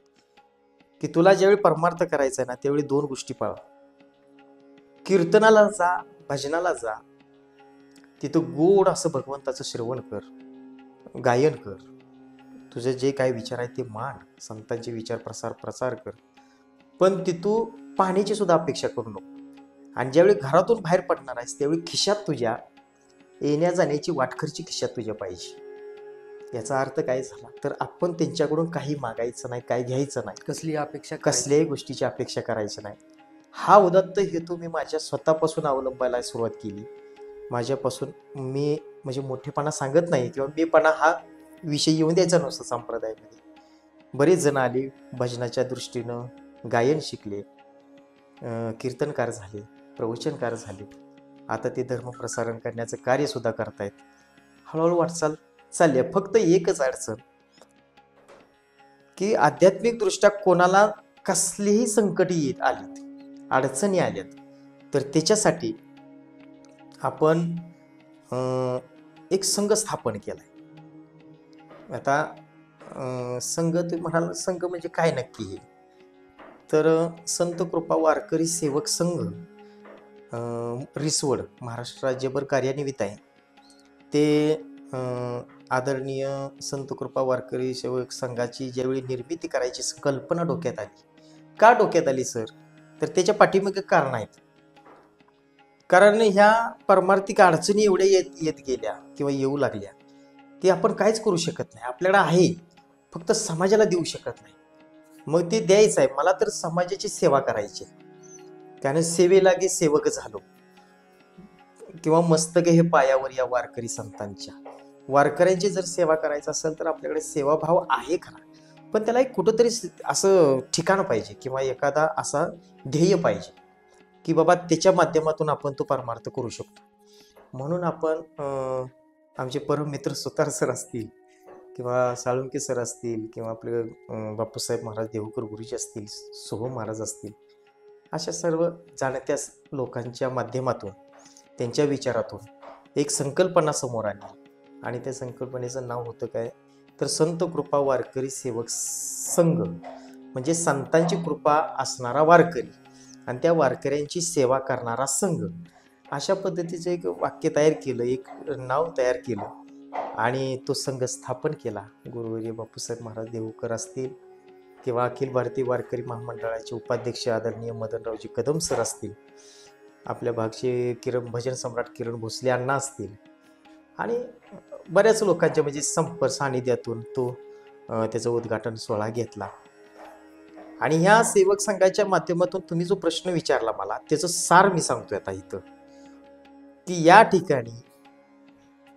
की तुला ज्यावेळी परमार्थ करायचा आहे ना त्यावेळी 2 गोष्टी पाळ. कीर्तनाला जा, भजनाला जा, तिथं गोड असं भगवंताचं श्रवण कर, गायन कर, तुझे जे काही विचार आहेत ते मांड, संतांचे विचार प्रसार कर, पण तिथून पाण्याची सुद्धा अपेक्षा करू नको. आणि ज्यावेळी घरातून बाहेर पडणार आहेस त्यावेळी खिशात तुझ्या येण्या जाण्याची वाटखर्ची खिशात तुझ्या पाहिजे. याचा अर्थ काय झाला? तर आपण त्यांच्याकडून काही मागायचं नाही, काही घ्यायचं नाही, कसल्याही गोष्टीची अपेक्षा करायची नाही. हा उदात्त हेतू मी माझ्या स्वतःपासून अवलंबायला सुरुवात केली. माझ्यापासून मी म्हणजे मोठेपणा सांगत नाही किंवा मीपणा हा विषय येऊन द्यायचा नसतो संप्रदायामध्ये. बरेच जण आले भजनाच्या दृष्टीनं, गायन शिकले, कीर्तनकार झाले, प्रवचनकार झाले, आता ते धर्मप्रसारण करण्याचं कार्य सुद्धा करतायत. हळूहळू वाटचाल चालली आहे. फक्त एकच अडचण की आध्यात्मिक दृष्ट्या कोणाला कसलीही संकटी येत आलीत, अडचणी आल्यात, तर त्याच्यासाठी आपण एक संघ स्थापन केलाय. आता संघ तुम्ही म्हणाल, संघ म्हणजे काय नक्की हे? तर संत कृपा वारकरी सेवक संघ रिसवड महाराष्ट्र राज्यभर कार्यान्वित आहे. ते आदरणीय संत कृपा वारकरी सेवक संघाची ज्यावेळी निर्मिती करायची कल्पना डोक्यात आली. का डोक्यात आली सर? तर त्याच्या पाठीमागे कारण आहेत. कारण ह्या परमार्थिक अडचणी एवढ्या येत गेल्या किंवा येऊ लागल्या की आपण काहीच करू शकत नाही. आपल्याकडे आहे, फक्त समाजाला देऊ शकत नाही. मग ते द्यायचं आहे. मला तर समाजाची सेवा करायची, कारण सेवेलागे सेवक झालो. किंवा मस्तके हे पायावर या वारकरी संतांच्या. वारकऱ्यांची जर सेवा करायचं असेल तर आपल्याकडे सेवाभाव आहे खरा, पण त्याला एक कुठंतरी असं ठिकाण पाहिजे किंवा एखादा असा ध्येय पाहिजे की बाबा त्याच्या माध्यमातून आपण तो परमार्थ करू शकतो. म्हणून आपण आमचे परम मित्र सुतार सर असतील किंवा साळुंके सर असतील किंवा आपले बापूसाहेब महाराज देहूकर गुरुजी असतील, सोहम महाराज असतील, अशा सर्व जाणत्या लोकांच्या माध्यमातून, त्यांच्या विचारातून एक संकल्पना समोर आली. आणि त्या संकल्पनेचं नाव होतं काय? तर संत कृपा वारकरी सेवक संघ, म्हणजे संतांची कृपा असणारा वारकरी आणि त्या वारकऱ्यांची सेवा करणारा संघ. अशा पद्धतीचं एक वाक्य तयार केलं, एक नाव तयार केलं आणि तो संघ स्थापन केला. गुरुवर्य बापूसाहेब महाराज देहूकर असतील किंवा अखिल भारतीय वारकरी महामंडळाचे उपाध्यक्ष आदरणीय मदनरावजी कदम सर असतील, आपल्या भागचे भजन सम्राट किरण भोसले अण्णा असतील, आणि बऱ्याच लोकांच्या म्हणजे सानिध्यातून तो त्याचं उद्घाटन सोहळा घेतला. आणि ह्या सेवक संघाच्या माध्यमातून तुम्ही जो प्रश्न विचारला मला, त्याचं सार मी सांगतोय आता इथं, की या ठिकाणी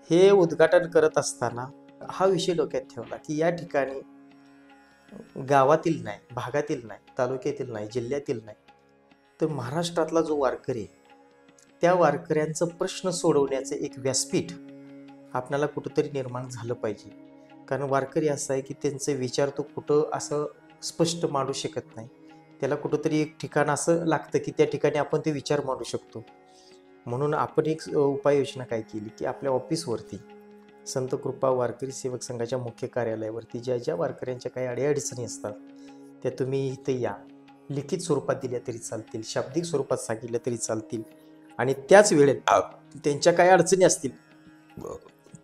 हे उद्घाटन करत असताना हा विषय डोक्यात ठेवला की या ठिकाणी गावातील नाही, भागातील नाही, तालुक्यातील नाही, जिल्ह्यातील नाही, तर महाराष्ट्रातला जो वारकरी त्या वारकऱ्यांचं प्रश्न सोडवण्याचं एक व्यासपीठ आपल्याला कुठंतरी निर्माण झालं पाहिजे. कारण वारकरी असं आहे की त्यांचे विचार तो कुठं असं स्पष्ट मांडू शकत नाही. त्याला कुठंतरी एक ठिकाण असं लागतं की त्या ठिकाणी आपण ते विचार मांडू शकतो. म्हणून आपण एक उपाययोजना काय केली की आपल्या ऑफिसवरती संत कृपा वारकरी सेवक संघाच्या मुख्य कार्यालयावरती ज्या ज्या वारकऱ्यांच्या काही अडीअडचणी असतात त्या तुम्ही इथं या, लिखित स्वरूपात दिल्या तरी चालतील, शाब्दिक स्वरूपात सांगितलं तरी चालतील, आणि त्याच वेळेत त्यांच्या काही अडचणी असतील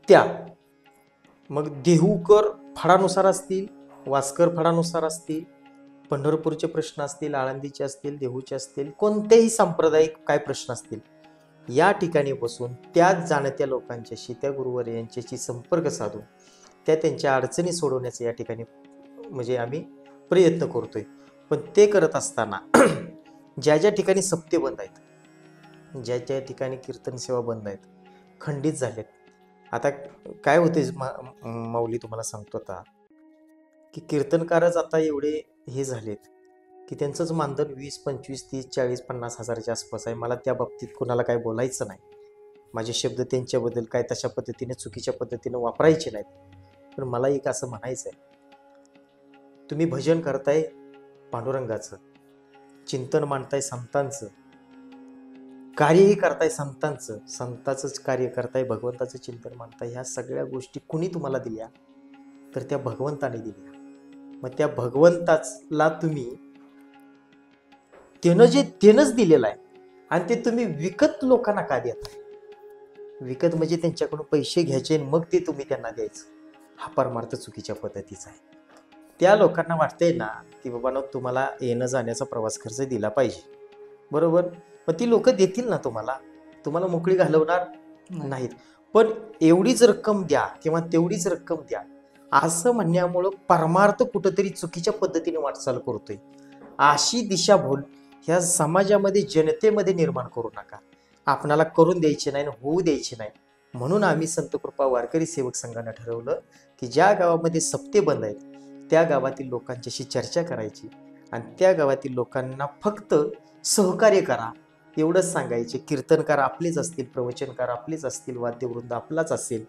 त्या मग देहूकर फळानुसार असतील, वास्कर फळानुसार असतील, पंढरपूरचे प्रश्न असतील, आळंदीचे असतील, देहूचे असतील, कोणतेही सांप्रदायिक काय प्रश्न असतील, या ठिकाणी बसून त्या जाणत्या लोकांच्याशी, त्या गुरुवर्यांच्याशी संपर्क साधून त्यांच्या अडचणी सोडवण्याचा या ठिकाणी म्हणजे आम्ही प्रयत्न करतोय. पण ते करत असताना ज्या ज्या ठिकाणी सप्ते बंद आहेत, ज्या ज्या ठिकाणी कीर्तन सेवा बंद आहेत, खंडित झालेत. आता काय होते माऊली, तुम्हाला सांगतो आता की कीर्तनकारच आता एवढे हे झालेत की त्यांचंच मानधन 20, 25, 30, 40, 50 हजाराच्या आसपास आहे. मला त्या बाबतीत कुणाला काय बोलायचं नाही. माझे शब्द त्यांच्याबद्दल काय तशा पद्धतीने चुकीच्या पद्धतीने वापरायचे नाहीत. पण मला एक असं म्हणायचं आहे, तुम्ही भजन करताय पांडुरंगाचं, चिंतन मांडताय संतांचं, कार्यही करताय संतांचं, संतांचंच कार्य करताय, भगवंताचं चिंतन मांडताय. ह्या सगळ्या गोष्टी कुणी तुम्हाला दिल्या? तर त्या भगवंताने दिल्या. मग त्या भगवंताला तुम्ही त्यानंच दिलेलं आहे आणि ते तुम्ही विकत लोकांना का देताय? विकत म्हणजे त्यांच्याकडून पैसे घ्यायचे मग ते तुम्ही त्यांना द्यायचं. हा परमार्थ चुकीच्या पद्धतीचा आहे. त्या लोकांना वाटतंय ना की बाबा तुम्हाला येणं जाण्याचा प्रवास खर्च दिला पाहिजे, बरोबर? मग ती लोक देतील ना तुम्हाला मोकळी घालवणार नाहीत. पण एवढीच रक्कम द्या किंवा तेवढीच रक्कम द्या असं म्हणण्यामुळं परमार्थ कुठंतरी चुकीच्या पद्धतीने वाटचाल करतोय. अशी दिशाभूल ह्या समाजामध्ये, जनतेमध्ये निर्माण करू नका. आपणाला करून द्यायचे नाही, होऊ द्यायचे नाही. म्हणून आम्ही संत कृपा वारकरी सेवक संघानं ठरवलं की ज्या गावामध्ये सप्ते बंद आहेत त्या गावातील लोकांच्याशी चर्चा करायची आणि त्या गावातील लोकांना फक्त सहकार्य करा, एवढंच सांगायचे. कीर्तनकार आपलेच असतील, प्रवचनकार आपलेच असतील, वाद्यवृंद आपलाच असेल.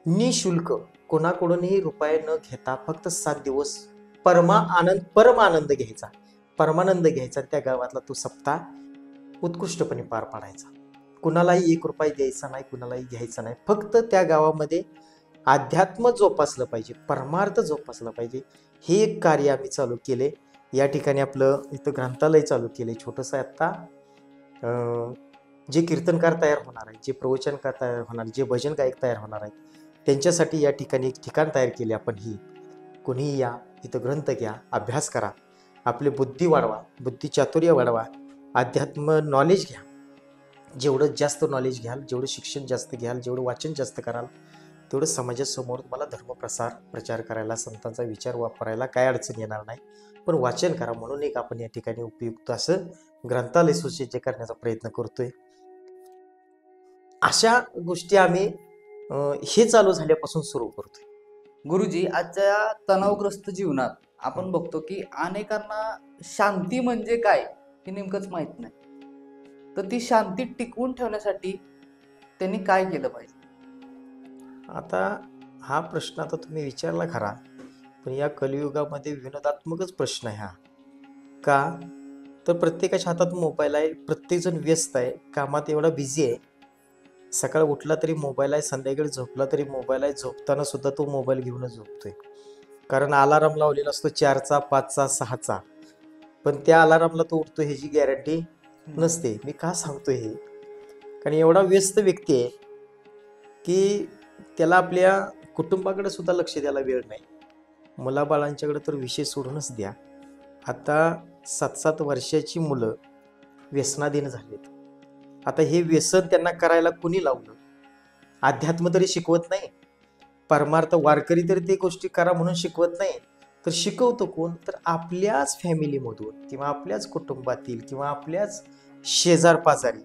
निशुल्क कोणाकडूनही रुपये न घेता फक्त 7 दिवस परम आनंद घ्यायचा, परमानंद घ्यायचा. त्या गावातला तो सप्ताह उत्कृष्टपणे पार पाडायचा. कुणालाही 1 रुपया द्यायचा नाही, कुणालाही घ्यायचा नाही. फक्त त्या गावामध्ये अध्यात्म जोपासलं पाहिजे, परमार्थ जोपासला पाहिजे. हे एक कार्य आम्ही चालू केले. या ठिकाणी आपलं इथं ग्रंथालय चालू केले छोटंसं. आत्ता जे कीर्तनकार तयार होणार आहेत, जे प्रवचनकार तयार होणार, जे भजन गायक तयार होणार आहेत, त्यांच्यासाठी या ठिकाणी एक ठिकाण तयार केले आपण. कोणीही या, इथं ग्रंथ घ्या, अभ्यास करा, आपली बुद्धी वाढवा, बुद्धी चातुर्य वाढवा, अध्यात्म नॉलेज घ्या. जेवढं जास्त नॉलेज घ्याल, जेवढं शिक्षण जास्त घ्याल, जेवढं वाचन जास्त कराल, तेवढं समाजासमोर तुम्हाला प्रचार करायला, संतांचा विचार वापरायला काय अडचण येणार नाही. पण वाचन करा. म्हणून एक आपण या ठिकाणी उपयुक्त असं ग्रंथालय सुसज्ज करण्याचा प्रयत्न करतोय. अशा गोष्टी आम्ही हे चालू झाल्यापासून सुरू करतोय. गुरुजी, आजच्या तणावग्रस्त जीवनात आपण बघतो की अनेकांना शांती म्हणजे काय हे नेमकंच माहित नाही. तर ती शांती टिकवून ठेवण्यासाठी त्यांनी काय केलं पाहिजे? आता हा प्रश्न आता तुम्ही विचारला खरा, पण या कलियुगामध्ये विनोदात्मकच प्रश्न आहे हा. का तर प्रत्येकाच्या हातात मोबाईल आहे, प्रत्येकजण व्यस्त आहे, कामात एवढा बिझी आहे. सकाळ उठला तरी मोबाईल आहे, संध्याकाळी झोपला तरी मोबाईल आहे, झोपताना सुद्धा तो मोबाईल घेऊनच झोपतोय. कारण अलाराम लावलेला असतो 4चा, 5चा, 6चा, पण त्या अलारामला तो उठतो ह्याची गॅरंटी नसते. मी का सांगतोय हे? कारण एवढा व्यस्त व्यक्ती आहे की त्याला आपल्या कुटुंबाकडे सुद्धा लक्ष द्यायला वेळ नाही. मुलाबाळांच्याकडे तर विषय सोडूनच द्या. आता 7-7 वर्षाची मुलं व्यसनाधीन झालीत. आता हे व्यसन त्यांना करायला कुणी लावलं? अध्यात्म तरी शिकवत नाही, परमार्थ वारकरी तरी ते गोष्टी करा म्हणून शिकवत नाही. तर शिकवतो कोण? तर आपल्याच फॅमिलीमधून किंवा आपल्याच कुटुंबातील किंवा आपल्याच शेजार पाजारी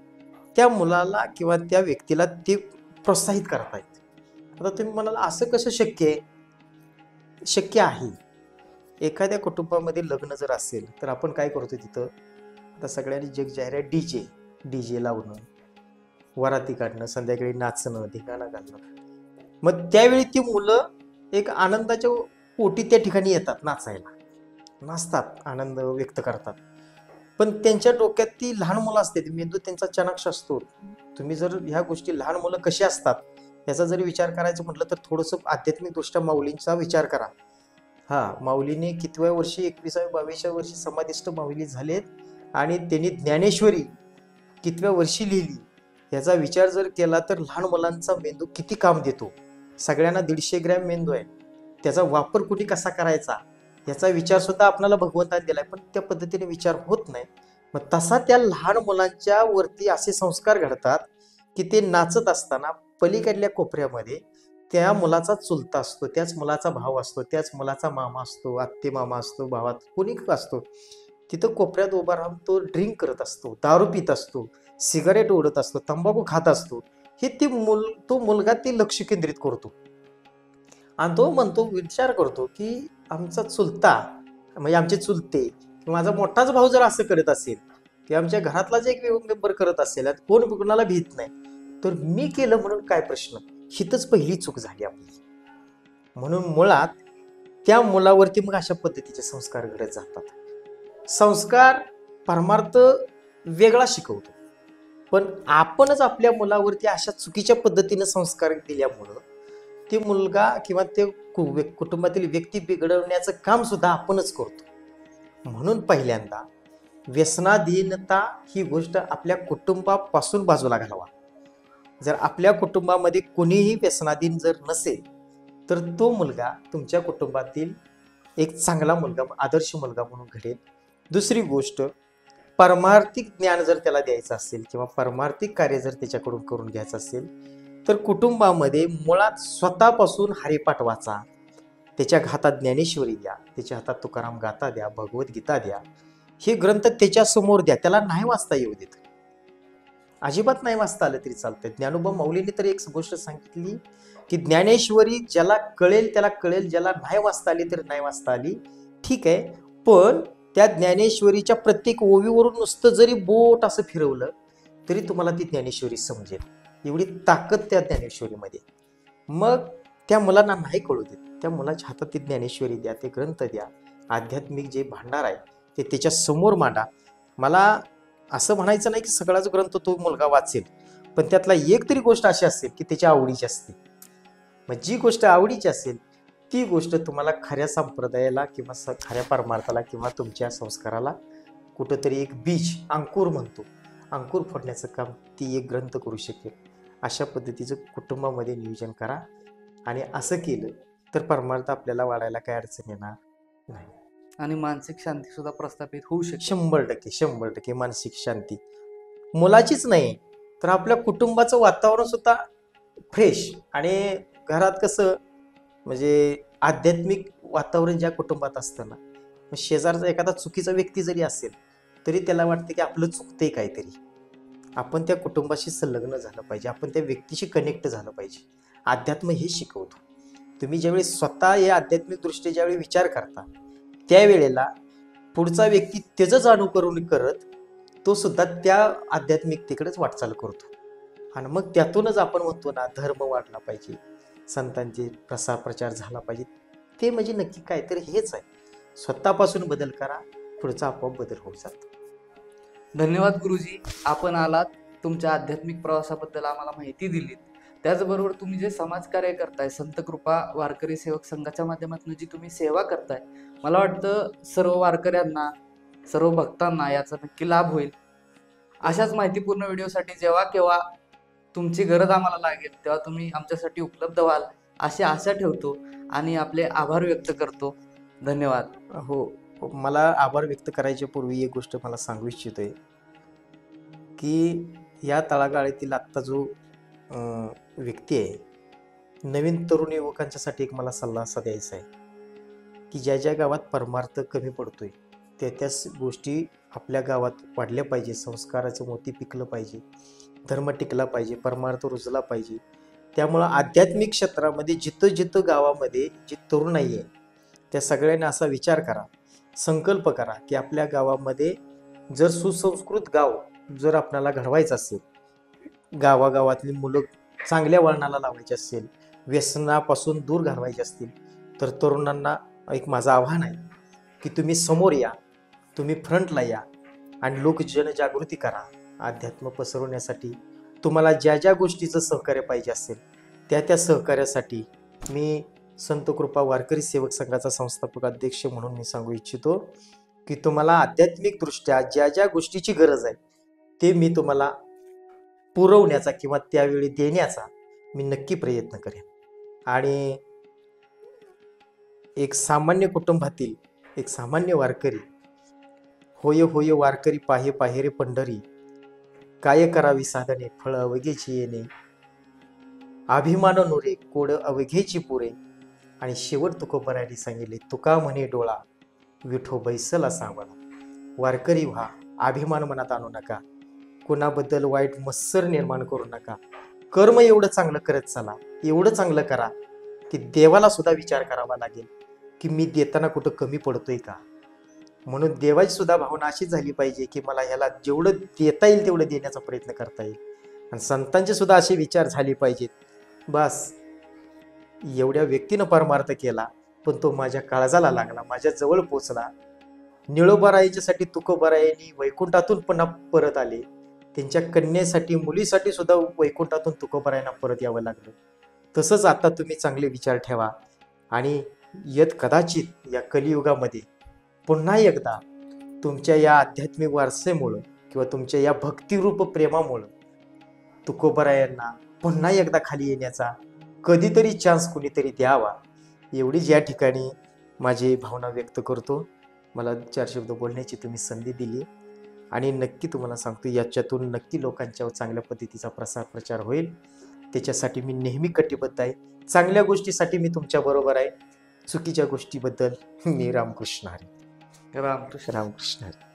त्या मुलाला किंवा त्या व्यक्तीला ते प्रोत्साहित करतायत. आता तुम्ही म्हणाल असं कसं शक्य आहे? शक्य आहे. एखाद्या कुटुंबामध्ये लग्न जर असेल तर आपण काय करतो तिथं? आता सगळ्यांनी जग जाहीर आहे, डीजे लावणं, वराती काढणं, संध्याकाळी नाचणं, धिंगाणा घालणं. मग त्यावेळी ती मुलं एक आनंदाच्या पोटी त्या ठिकाणी येतात, नाचतात, आनंद व्यक्त करतात. पण त्यांच्या डोक्यात ती लहान मुलं असते, मेंदू त्यांचा चाणाक्ष असतो. तुम्ही जर ह्या गोष्टी, लहान मुलं कशी असतात याचा जरी विचार करायचं म्हटलं तर थोडंसं आध्यात्मिक दृष्ट्या माऊलींचा विचार करा. माऊलीने कितव्या वर्षी, 21व्या-22व्या वर्षी समाधिस्थ माऊली झालेत आणि त्यांनी ज्ञानेश्वरी कितव्या वर्षी लिहिली याचा विचार जर केला तर लहान मुलांचा मेंदू किती काम देतो. सगळ्यांना 150 ग्रॅम मेंदू आहे, त्याचा वापर कुठे कसा करायचा याचा विचार सुद्धा आपल्याला भगवंताने दिलाय, पण त्या पद्धतीने विचार होत नाही. मग तसा त्या लहान मुलांच्या वरती असे संस्कार घडतात की ते नाचत असताना पलीकडल्या कोपऱ्यामध्ये त्या मुलाचा चुलता असतो, त्याच मुलाचा भाव असतो, त्याच मुलाचा मामा असतो, आत्ते मामा असतो, भावात कोणी असतो, तिथं कोपऱ्यात उभा राहून तो ड्रिंक करत असतो, दारू पित असतो, सिगारेट ओढत असतो, तंबाखू खात असतो. हे तो मुलगा ते लक्ष केंद्रित करतो आणि तो म्हणतो, विचार करतो की आमचा चुलता म्हणजे आमचे चुलते किंवा माझा मोठाच भाऊ जर असं करत असेल किंवा आमच्या घरातलाच एक मेंबर करत असेल, कोण कुणाला भीत नाही, तर मी केलं म्हणून काय प्रश्न? हितच पहिली चूक झाली आपली. म्हणून मुळात त्या मुलावरती मग अशा पद्धतीचे संस्कार घडत जातात. संस्कार परमार्थ वेगळा शिकवतो, पण आपणच आपल्या मुलावरती अशा चुकीच्या पद्धतीने संस्कार दिल्यामुळं ते मुलगा किंवा ते कुटुंबातील व्यक्ती बिघडवण्याचं काम सुद्धा आपणच करतो. म्हणून पहिल्यांदा व्यसनाधीनता ही गोष्ट आपल्या कुटुंबापासून बाजूला घालवा. जर आपल्या कुटुंबामध्ये कोणीही व्यसनाधीन जर नसेल तर तो मुलगा तुमच्या कुटुंबातील एक चांगला मुलगा, आदर्श मुलगा म्हणून घडेल. दुसरी गोष्ट, परमार्थिक ज्ञान जर त्याला द्यायचं असेल किंवा परमार्थिक कार्य जर त्याच्याकडून करून घ्यायचं असेल तर कुटुंबामध्ये मुळात स्वतःपासून हरिपाठ वाचा, त्याच्या हातात ज्ञानेश्वरी द्या, त्याच्या हातात तुकाराम गाथा द्या, भगवद्गीता द्या, हे ग्रंथ त्याच्या समोर द्या. त्याला नाही वाचता येऊ देत, अजिबात नाही वाचता आलं तरी चालतंय. ज्ञानोबा माऊलीने तर एक गोष्ट सांगितली की ज्ञानेश्वरी ज्याला कळेल त्याला कळेल, ज्याला नाही वाचता आली तर नाही वाचता आली, ठीक आहे, पण त्या ज्ञानेश्वरीच्या प्रत्येक ओवीवरून नुसतं जरी बोट असं फिरवलं तरी तुम्हाला ती ज्ञानेश्वरी समजेल. एवढी ताकद त्या ज्ञानेश्वरीमध्ये. मग त्या मुलांना नाही कळू देत, त्या मुलाच्या हातात ती ज्ञानेश्वरी द्या, ते ग्रंथ द्या, आध्यात्मिक जे भांडार आहे ते त्याच्या समोर मांडा. मला असं म्हणायचं नाही की सगळाच ग्रंथ तो मुलगा वाचेल, पण त्यातला एक तरी गोष्ट अशी असेल की त्याच्या आवडीची असते. मग जी गोष्ट आवडीची असेल ती गोष्ट तुम्हाला खऱ्या संप्रदायाला किंवा खऱ्या परमार्थाला किंवा तुमच्या संस्काराला कुठंतरी एक बीज, अंकुर म्हणतो, अंकुर फोडण्याचं काम ती एक ग्रंथ करू शकेल. अशा पद्धतीचं कुटुंबामध्ये नियोजन करा आणि असं केलं तर परमार्थ आपल्याला वाढायला काय अडचण येणार नाही. आणि मानसिक शांती सुद्धा प्रस्थापित होऊ शकते. 100% मानसिक शांती मुलाचीच नाही तर आपल्या कुटुंबाचं वातावरण सुद्धा फ्रेश. आणि घरात कसं म्हणजे आध्यात्मिक वातावरण ज्या कुटुंबात असतं ना, मग शेजारचा एखादा चुकीचा व्यक्ती जरी असेल तरी त्याला वाटतं की आपलं चुकतंय काहीतरी. आपण त्या कुटुंबाशी संलग्न झालं पाहिजे, आपण त्या व्यक्तीशी कनेक्ट झालं पाहिजे. अध्यात्म हे शिकवतो. तुम्ही ज्यावेळी स्वतः या आध्यात्मिक दृष्टी ज्यावेळी विचार करता त्यावेळेला पुढचा व्यक्ती त्याचंच अनुकरण करत तो सुद्धा त्या आध्यात्मिकतेकडेच वाटचाल करतो. आणि मग त्यातूनच आपण म्हणतो ना, धर्म वाढला पाहिजे, संतांचे प्रसार प्रचार झाला पाहिजे. ते म्हणजे नक्की काय तर हेच आहे, स्वतःपासून बदल करा, पुढचा आपोआप बदल होऊ जातो. धन्यवाद गुरुजी, आपण आलात, तुमच्या आध्यात्मिक प्रवासाबद्दल आम्हाला माहिती दिलीत. त्याचबरोबर तुम्ही जे समाजकार्य करताय, संत कृपा वारकरी सेवक संघाच्या माध्यमातून जी तुम्ही सेवा करताय, मला वाटतं सर्व वारकऱ्यांना, सर्व भक्तांना याचा नक्की लाभ होईल. अशाच माहितीपूर्ण व्हिडिओसाठी जेव्हा केव्हा तुमची गरज आम्हाला लागेल तेव्हा तुम्ही आमच्यासाठी उपलब्ध व्हाल अशी आशा ठेवतो आणि आपले आभार व्यक्त करतो. धन्यवाद. हो, मला आभार व्यक्त करायच्या पूर्वी एक गोष्ट मला सांगू इच्छितोय की या तळागाळातील आत्ता जो व्यक्ती आहे, नवीन तरुण युवकांच्यासाठी एक मला सल्ला असा द्यायचा आहे की ज्या ज्या गावात परमार्थ कमी पडतोय त्या त्याच गोष्टी आपल्या गावात वाढल्या पाहिजे. संस्काराचं मोती पिकलं पाहिजे, धर्म टिकला पाहिजे, परमार्थ रुजला पाहिजे. त्यामुळं आध्यात्मिक क्षेत्रामध्ये जिथं जिथं गावामध्ये जी तरुणाई आहे त्या सगळ्यांनी असा विचार करा, संकल्प करा की आपल्या गावामध्ये जर सुसंस्कृत गाव जर आपल्याला घडवायचं असेल, गावागावातली मुलं चांगल्या वळणाला लावायची असेल, व्यसनापासून दूर घालवायचे असतील, तर तरुणांना एक माझं आव्हान आहे की तुम्ही समोर या, तुम्ही फ्रंटला या आणि लोक जनजागृती करा. अध्यात्म पसरवण्यासाठी तुम्हाला ज्या ज्या गोष्टीचं सहकार्य पाहिजे असेल त्या त्या सहकार्यासाठी मी संत कृपा वारकरी सेवक संघाचा संस्थापक अध्यक्ष म्हणून मी सांगू इच्छितो की तुम्हाला आध्यात्मिक दृष्ट्या ज्या ज्या गोष्टीची गरज आहे ते मी तुम्हाला पुरवण्याचा किंवा त्यावेळी देण्याचा मी नक्की प्रयत्न करेन. आणि एक सामान्य कुटुंबातील एक सामान्य वारकरी, होय होय वारकरी पाहे पाहे रे पंढरी, काय करावी साधने फळ अवघेची येणे, अभिमान नोरे कोड अवघेची पुरे, आणि शेवट तुकोबराने सांगितले तुका म्हणे डोळा विठो बैसला सावळा. वारकरी व्हा, अभिमान मनात आणू नका, कुणाबद्दल वाईट मत्सर निर्माण करू नका. कर्म एवढं चांगलं करत चला, एवढं चांगलं करा की देवाला सुद्धा विचार करावा लागेल की मी देताना कुठं कमी पडतोय का. म्हणून देवाची सुद्धा भावना अशी झाली पाहिजे की मला ह्याला जेवढं देता येईल तेवढं देण्याचा प्रयत्न करता येईल. आणि संतांचे सुद्धा असे विचार झाले पाहिजेत, बस एवढ्या व्यक्तीनं परमार्थ केला पण तो माझ्या काळजाला लागला, माझ्या जवळ पोचला. निळोबारायांच्यासाठी तुकोबारायांनी वैकुंठातून पुन्हा परत आले, त्यांच्या कन्येसाठी मुलीसाठी सुद्धा वैकुंठातून तुकोबारायांना परत यावं लागलं. तसंच आता तुम्ही चांगले विचार ठेवा आणि यत कदाचित या कलियुगामध्ये पुन्हा एकदा तुमच्या या आध्यात्मिक वारसेमुळं किंवा तुमच्या या भक्तिरूप प्रेमामुळं तुकोबारायांना पुन्हा एकदा खाली येण्याचा कधीतरी चान्स कुणीतरी द्यावा, एवढीच या ठिकाणी माझी भावना व्यक्त करतो. मला 4 शब्द बोलण्याची तुम्ही संधी दिली आणि नक्की तुम्हाला सांगतो याच्यातून नक्की लोकांच्या चांगल्या पद्धतीचा प्रसार प्रचार होईल. त्याच्यासाठी मी नेहमी कटिबद्ध आहे. चांगल्या गोष्टीसाठी मी तुमच्या बरोबर आहे, चुकीच्या गोष्टीबद्दल मी रामकृष्ण हरी. रामकृष्ण. रामकृष्ण हरी.